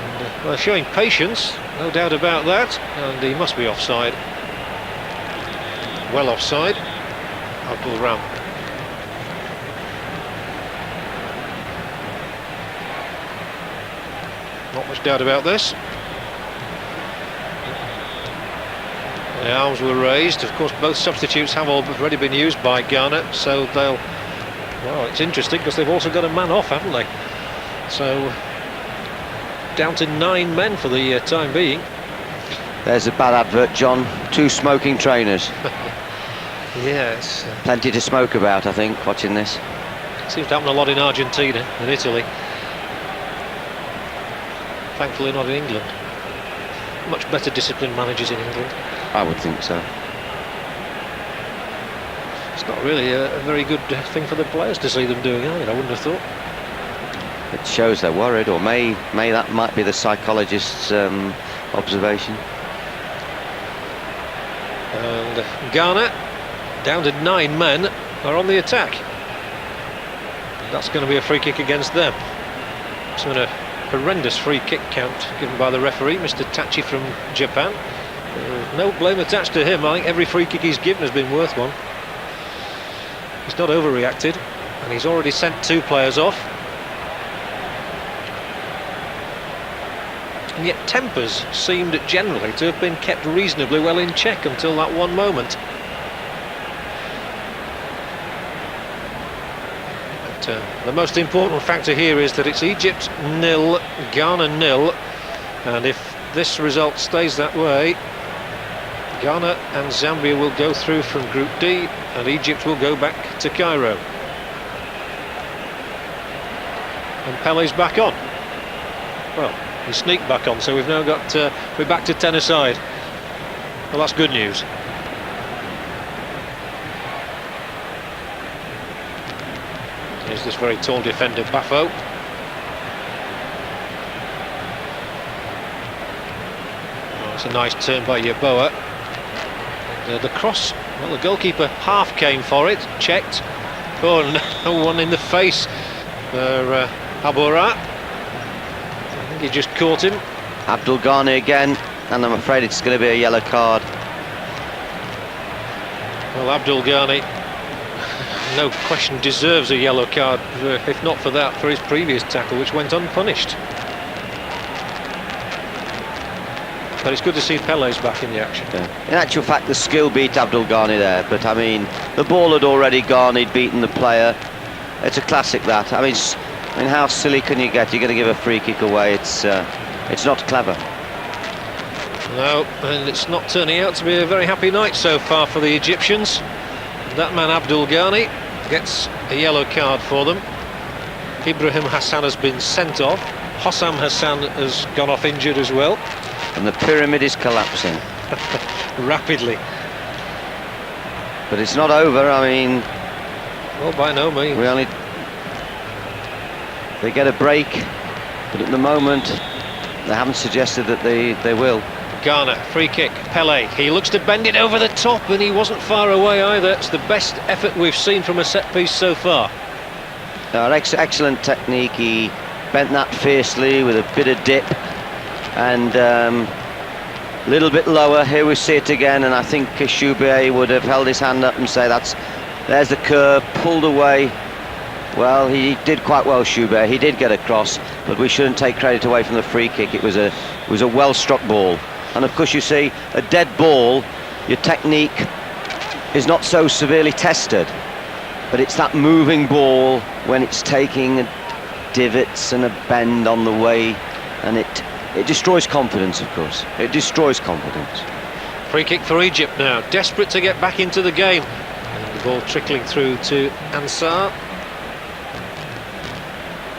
And, well, showing patience, no doubt about that, and he must be offside. Well offside. Abdul Ram. Not much doubt about this. The arms were raised. Of course, both substitutes have already been used by Ghana, so they'll... Well, it's interesting because they've also got a man off, haven't they? So, down to 9 men for the time being. There's a bad advert, John. 2 smoking trainers. Yes. Plenty to smoke about, I think, watching this. Seems to happen a lot in Argentina and Italy. Thankfully not in England. Much better disciplined managers in England. I would think so. It's not really a very good thing for the players to see them doing either, I wouldn't have thought. It shows they're worried, or may that might be the psychologist's observation. And Ghana, down to 9 men, are on the attack. That's going to be a free kick against them. It's been a horrendous free kick count given by the referee, Mr. Tachi from Japan. No blame attached to him. I think every free kick he's given has been worth one. He's not overreacted, and he's already sent 2 players off. And yet tempers seemed generally to have been kept reasonably well in check until that one moment. The most important factor here is that it's Egypt 0, Ghana 0, and if this result stays that way, Ghana and Zambia will go through from Group D, and Egypt will go back to Cairo. And Pele's back on. Well, he sneaked back on, so we've now got we're back to 10 aside. Well, that's good news. Here's this very tall defender, Bafo. Oh, it's a nice turn by Yeboah. And, the cross, well, the goalkeeper half came for it, checked. Oh, no, one in the face Abora. I think he just caught him. Abdul Ghani again, and I'm afraid it's going to be a yellow card. Well, Abdul Ghani, no question, deserves a yellow card, if not for that, for his previous tackle, which went unpunished. But it's good to see Pele's back in the action. Yeah. In actual fact, the skill beat Abdul Ghani there, but I mean, the ball had already gone, he'd beaten the player. It's a classic, that. I mean, how silly can you get? You're going to give a free kick away. It's not clever. No, and it's not turning out to be a very happy night so far for the Egyptians. That man Abdul Ghani gets a yellow card for them. Ibrahim Hassan has been sent off. Hossam Hassan has gone off injured as well. And the pyramid is collapsing. Rapidly. But it's not over, I mean... Well, by no means. They get a break, but at the moment, they haven't suggested that they will. Ghana, free kick, Pele. He looks to bend it over the top, and he wasn't far away either. It's the best effort we've seen from a set piece so far. Excellent technique. He bent that fiercely with a bit of dip. And a little bit lower, here we see it again, and I think Sitoe would have held his hand up and say there's the curve, pulled away. Well, he did quite well, Sitoe. He did get across, but we shouldn't take credit away from the free kick. It was a well struck ball, and of course you see a dead ball, your technique is not so severely tested, but it's that moving ball when it's taking divots and a bend on the way, and it destroys confidence, of course. It destroys confidence. Free kick for Egypt now, desperate to get back into the game. And the ball trickling through to Ansar.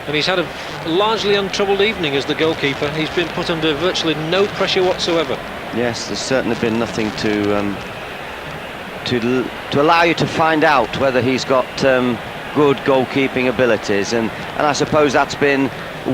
And he's had a largely untroubled evening as the goalkeeper. He's been put under virtually no pressure whatsoever. Yes, there's certainly been nothing to allow you to find out whether he's got good goalkeeping abilities, and I suppose that's been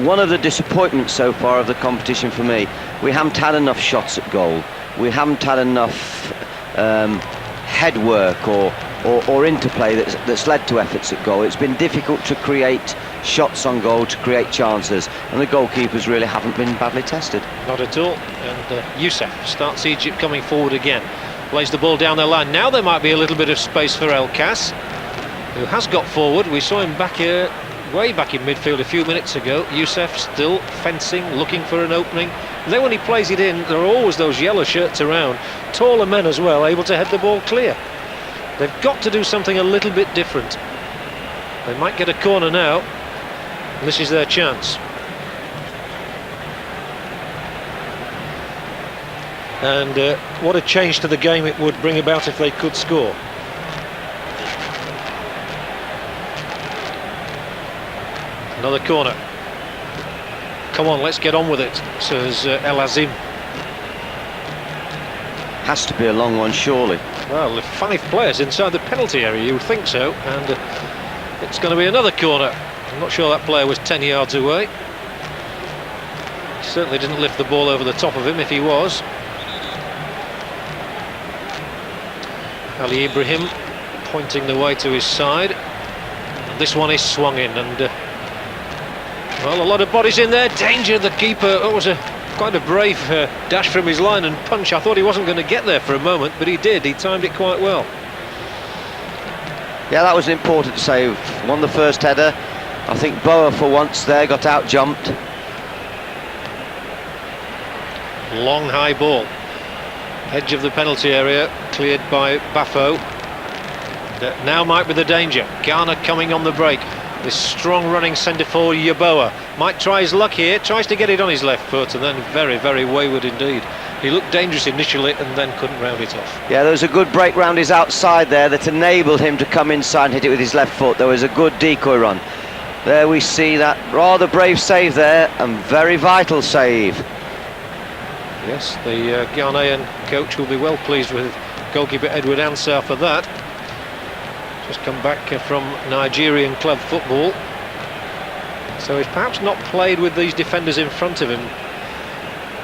one of the disappointments so far of the competition for me. We haven't had enough shots at goal. We haven't had enough head work or interplay that's led to efforts at goal. It's been difficult to create shots on goal, to create chances, and the goalkeepers really haven't been badly tested. Not at all. And Youssef starts Egypt coming forward again. Plays the ball down their line. Now there might be a little bit of space for El Kas, who has got forward. We saw him back here, way back in midfield a few minutes ago. Youssef still fencing, looking for an opening. And then when he plays it in, there are always those yellow shirts around, taller men as well, able to head the ball clear. They've got to do something a little bit different. They might get a corner now. This is their chance. And what a change to the game it would bring about if they could score. Another corner. Come on, let's get on with it, says El Azim. Has to be a long one, surely. Well, 5 players inside the penalty area, you would think so, and it's going to be another corner. I'm not sure that player was 10 yards away. He certainly didn't lift the ball over the top of him if he was. Ali Ibrahim pointing the way to his side. And this one is swung in, and well, a lot of bodies in there. Danger, the keeper. It was quite a brave dash from his line and punch. I thought he wasn't going to get there for a moment, but he did. He timed it quite well. Yeah, that was an important save. Won the first header. I think Boa for once there got out jumped. Long high ball. Edge of the penalty area, cleared by Bafo. Now might be the danger. Ghana coming on the break. This strong running centre forward Yeboah might try his luck here, tries to get it on his left foot, and then very, very wayward indeed. He looked dangerous initially and then couldn't round it off. Yeah, there was a good break round his outside there that enabled him to come inside and hit it with his left foot. There was a good decoy run. There we see that rather brave save there, and very vital save. Yes, the Ghanaian coach will be well pleased with goalkeeper Edward Ansah for that. Just come back from Nigerian club football, so he's perhaps not played with these defenders in front of him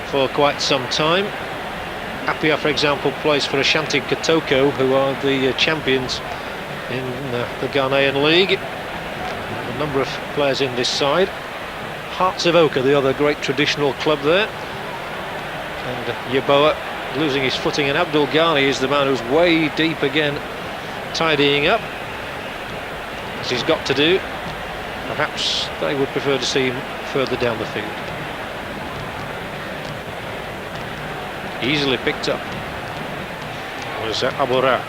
for quite some time. Appiah, for example, plays for Ashanti Kotoko, who are the champions in the Ghanaian league. number of players in this side. Hearts of Oak are the other great traditional club there. And Yeboah losing his footing, and Abdul Ghani is the man who's way deep again, tidying up, as he's got to do. Perhaps they would prefer to see him further down the field. Easily picked up was Abora.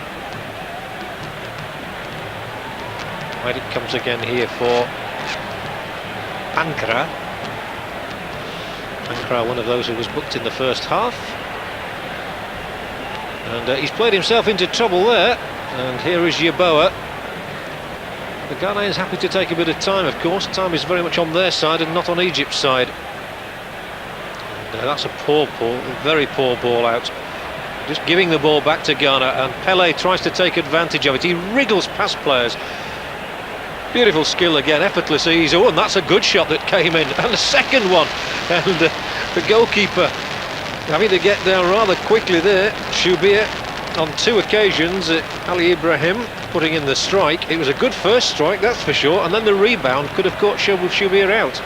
Right, it comes again here for Ankara. Ankara, one of those who was booked in the first half. And he's played himself into trouble there. And here is Yeboah. The Ghanaians happy to take a bit of time, of course. Time is very much on their side and not on Egypt's side. And that's a poor ball, very poor ball out. Just giving the ball back to Ghana, and Pele tries to take advantage of it. He wriggles past players. Beautiful skill again, effortless ease. Oh, and that's a good shot that came in, and the second one. And the goalkeeper having to get down rather quickly there. Shubir on 2 occasions, Ali Ibrahim putting in the strike. It was a good first strike, that's for sure, and then the rebound could have caught Shubir out.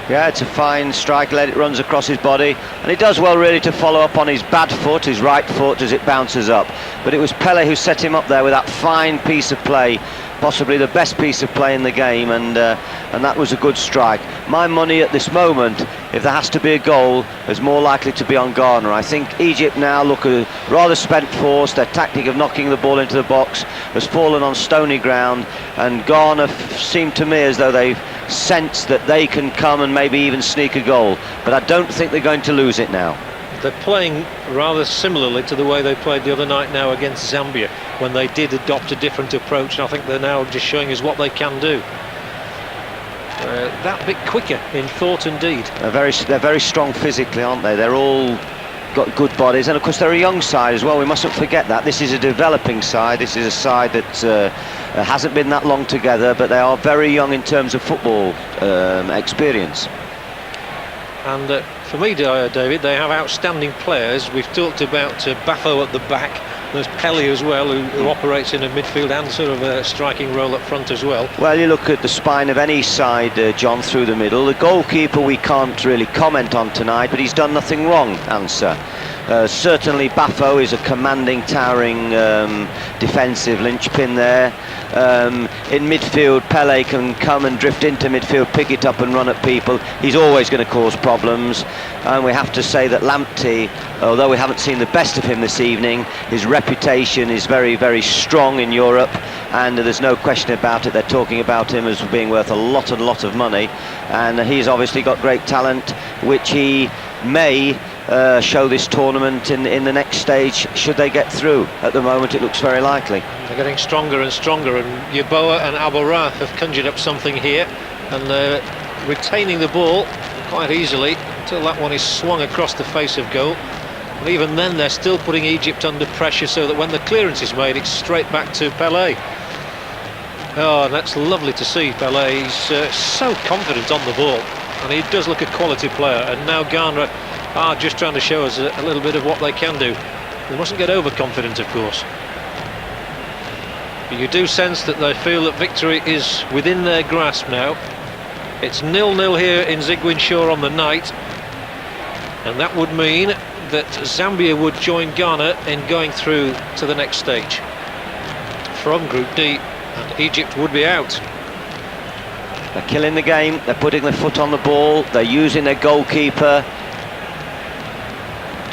Yeah, it's a fine strike, let it runs across his body, and he does well really to follow up on his bad foot, his right foot, as it bounces up. But it was Pele who set him up there with that fine piece of play, possibly the best piece of play in the game, and that was a good strike. My money at this moment, if there has to be a goal, is more likely to be on Ghana. I think Egypt now look a rather spent force. Their tactic of knocking the ball into the box has fallen on stony ground, and Ghana seem to me as though they've sensed that they can come and maybe even sneak a goal, but I don't think they're going to lose it now. They're playing rather similarly to the way they played the other night now against Zambia, when they did adopt a different approach, and I think they're now just showing us what they can do. That bit quicker in thought and deed. They're very strong physically, aren't they? They're all got good bodies, and of course they're a young side as well. We mustn't forget that. This is a developing side. This is a side that hasn't been that long together, but they are very young in terms of football experience. And for me, David, they have outstanding players. We've talked about Bafo at the back. There's Pele as well, who operates in a midfield and sort of a striking role up front as well. Well, you look at the spine of any side, John, through the middle. The goalkeeper we can't really comment on tonight, but he's done nothing wrong, Answer. Certainly Bafo is a commanding, towering defensive linchpin there. In midfield, Pele can come and drift into midfield, pick it up and run at people. He's always going to cause problems. And we have to say that Lamptey, although we haven't seen the best of him this evening, his reputation is very, very strong in Europe, and there's no question about it. They're talking about him as being worth a lot of money, and he's obviously got great talent, which he may show this tournament in the next stage should they get through. At the moment it looks very likely. They're getting stronger and stronger, and Yeboah and Abora have conjured up something here, and they're retaining the ball quite easily until that one is swung across the face of goal. And even then they're still putting Egypt under pressure, so that when the clearance is made it's straight back to Pele. Oh, and that's lovely to see Pele. He's so confident on the ball, and he does look a quality player. And now Ghana are just trying to show us a little bit of what they can do. They mustn't get overconfident, of course. But you do sense that they feel that victory is within their grasp now. It's 0-0 here in Ziguinchor on the night, and that would mean that Zambia would join Ghana in going through to the next stage from Group D, and Egypt would be out. They're killing the game, they're putting their foot on the ball, they're using their goalkeeper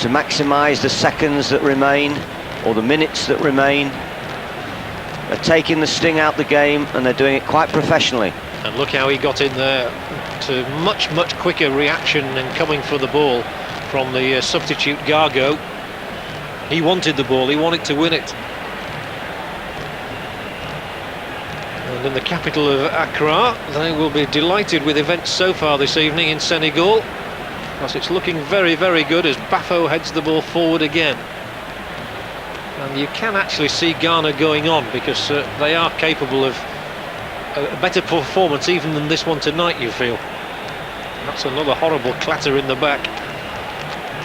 to maximise the seconds that remain, or the minutes that remain. They're taking the sting out the game, and they're doing it quite professionally. And look how he got in there to much quicker reaction and coming for the ball from the substitute Gargo. He wanted the ball, he wanted to win it. And in the capital of Accra, they will be delighted with events so far this evening in Senegal, because it's looking very good as Bafo heads the ball forward again. And you can actually see Ghana going on, because they are capable of a better performance even than this one tonight, you feel. That's another horrible clatter in the back.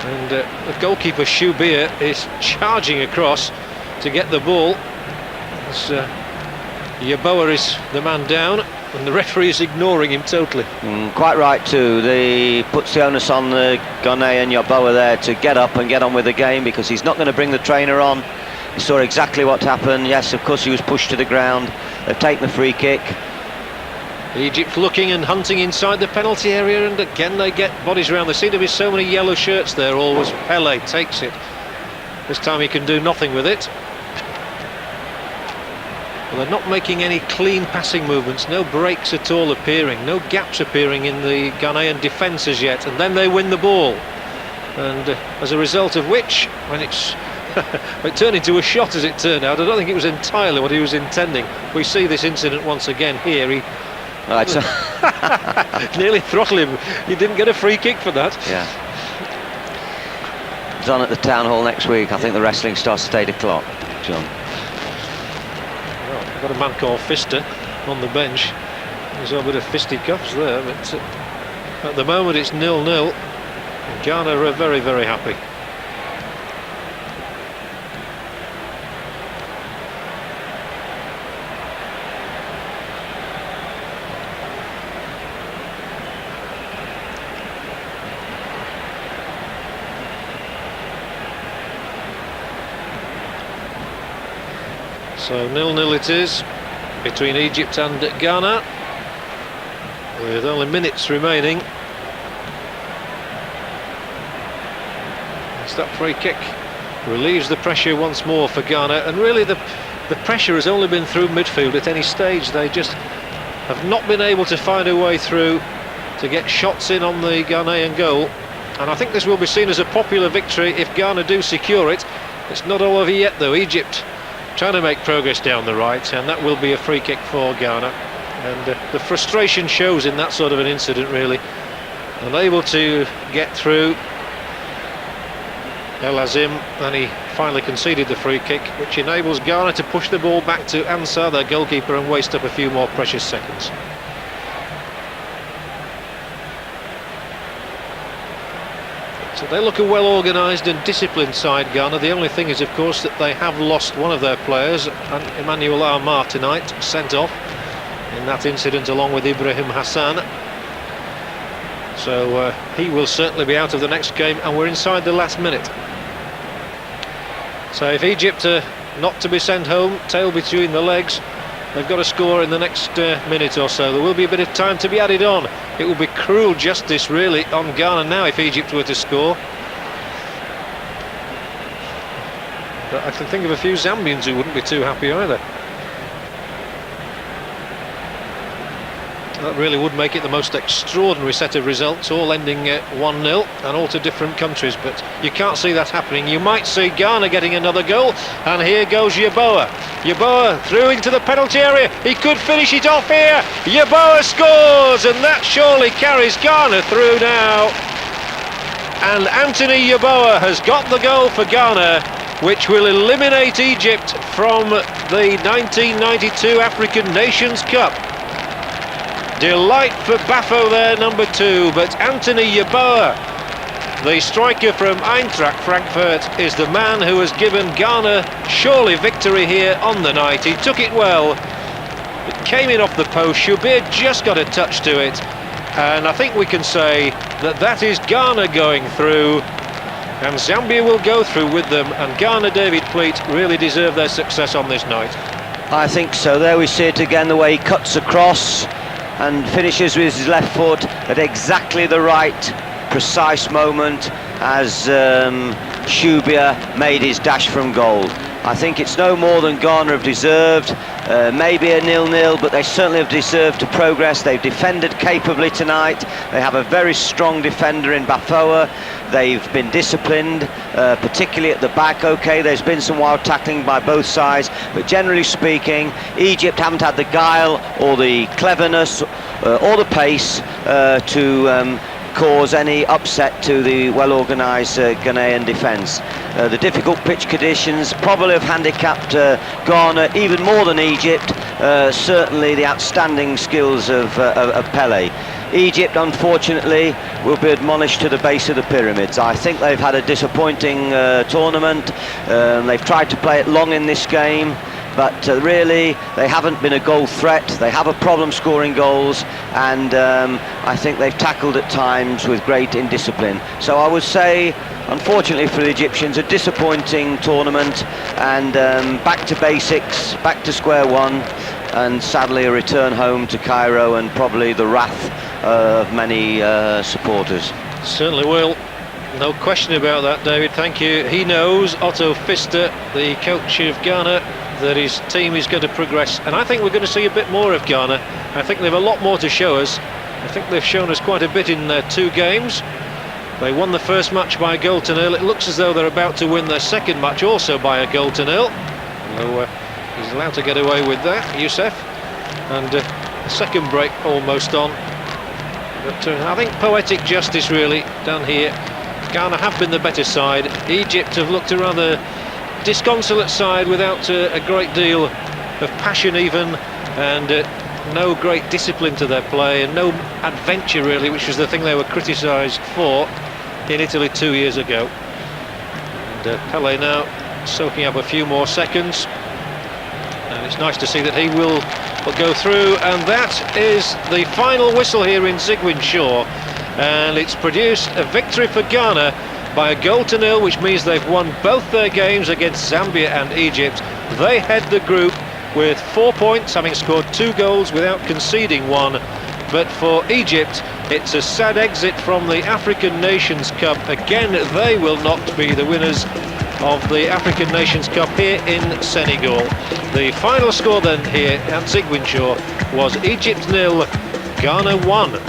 And the goalkeeper Shubir is charging across to get the ball. As Yeboah is the man down. and the referee is ignoring him totally. Quite right too. He puts the onus on the Ghanaian Yeboah there to get up and get on with the game, because he's not going to bring the trainer on. He saw exactly what happened. Yes, of course he was pushed to the ground. They've taken the free kick. Egypt looking and hunting inside the penalty area, and again they get bodies around. There seem to be so many yellow shirts there always. Pele takes it. This time he can do nothing with it. Well, they're not making any clean passing movements, no breaks at all appearing, no gaps appearing in the Ghanaian defence as yet, and then they win the ball. And as a result of which, when it turned into a shot as it turned out, I don't think it was entirely what he was intending. We see this incident once again here. He Right, so nearly throttled him. He didn't get a free kick for that. yeah. It's on at the town hall next week. I think the wrestling starts at 8 o'clock, John. Well, we've got a man called Fister on the bench. There's a bit of fisticuffs there, but at the moment it's 0-0. Ghana are very, very happy. So 0-0 it is between Egypt and Ghana, with only minutes remaining. It's that free kick relieves the pressure once more for Ghana, and really the pressure has only been through midfield at any stage. They just have not been able to find a way through to get shots in on the Ghanaian goal, and I think this will be seen as a popular victory if Ghana do secure it. It's not all over yet though. Egypt trying to make progress down the right, and that will be a free kick for Ghana. And the frustration shows in that sort of an incident, really. Unable to get through El Azim, and he finally conceded the free kick, which enables Ghana to push the ball back to Ansah, their goalkeeper, and waste up a few more precious seconds. So they look a well-organised and disciplined side, Ghana. The only thing is, of course, that they have lost one of their players, Emmanuel Armar, tonight, sent off in that incident along with Ibrahim Hassan. So he will certainly be out of the next game, and we're inside the last minute. So if Egypt are not to be sent home, tail between the legs, they've got to score in the next minute or so. There will be a bit of time to be added on. It will be cruel justice, really, on Ghana now if Egypt were to score. But I can think of a few Zambians who wouldn't be too happy either. That really would make it the most extraordinary set of results, all ending 1-0 and all to different countries, but you can't see that happening. You might see Ghana getting another goal, and here goes Yeboah. Yeboah through into the penalty area. He could finish it off here. Yeboah scores, and that surely carries Ghana through now. And Anthony Yeboah has got the goal for Ghana, which will eliminate Egypt from the 1992 African Nations Cup. Delight for Bafo there, number 2, but Anthony Yeboah, the striker from Eintracht Frankfurt, is the man who has given Ghana surely victory here on the night. He took it well, it came in off the post, Shubir just got a touch to it, and I think we can say that that is Ghana going through, and Zambia will go through with them, and Ghana, David Pleat, really deserve their success on this night. I think so. There we see it again, the way he cuts across and finishes with his left foot at exactly the right precise moment as Shubir made his dash from goal. I think it's no more than Ghana have deserved. Maybe a 0-0, but they certainly have deserved to progress. They've defended capably tonight. They have a very strong defender in Bafoa. They've been disciplined, particularly at the back. Okay, there's been some wild tackling by both sides, but generally speaking, Egypt haven't had the guile or the cleverness or the pace to cause any upset to the well-organised Ghanaian defence. The difficult pitch conditions probably have handicapped Ghana even more than Egypt. Certainly the outstanding skills of Pele. Egypt, unfortunately, will be admonished to the base of the pyramids. I think they've had a disappointing tournament. They've tried to play it long in this game. but really they haven't been a goal threat. They have a problem scoring goals, and I think they've tackled at times with great indiscipline. So I would say, unfortunately for the Egyptians, a disappointing tournament, and back to basics, back to square one, and sadly a return home to Cairo and probably the wrath of many supporters. Certainly will. No question about that, David, thank you. He knows, Otto Pfister, the coach of Ghana, that his team is going to progress, and I think we're going to see a bit more of Ghana. I think they've a lot more to show us. I think they've shown us quite a bit in their 2 games. They won the first match by a goal to nil. It looks as though they're about to win their second match also by a goal to nil. So he's allowed to get away with that, Youssef. And a second break almost on. But I think poetic justice really done here. Ghana have been the better side. Egypt have looked a rather disconsolate side without a great deal of passion even, and no great discipline to their play, and no adventure really, which was the thing they were criticised for in Italy 2 years ago. And Pele now soaking up a few more seconds, and it's nice to see that he will go through, and that is the final whistle here in Ziguinchor, and it's produced a victory for Ghana by a goal to nil, which means they've won both their games against Zambia and Egypt. They head the group with 4 points, having scored 2 goals without conceding 1. But for Egypt, it's a sad exit from the African Nations Cup. Again, they will not be the winners of the African Nations Cup here in Senegal. The final score then here at Ziguinchor was Egypt 0, Ghana 1.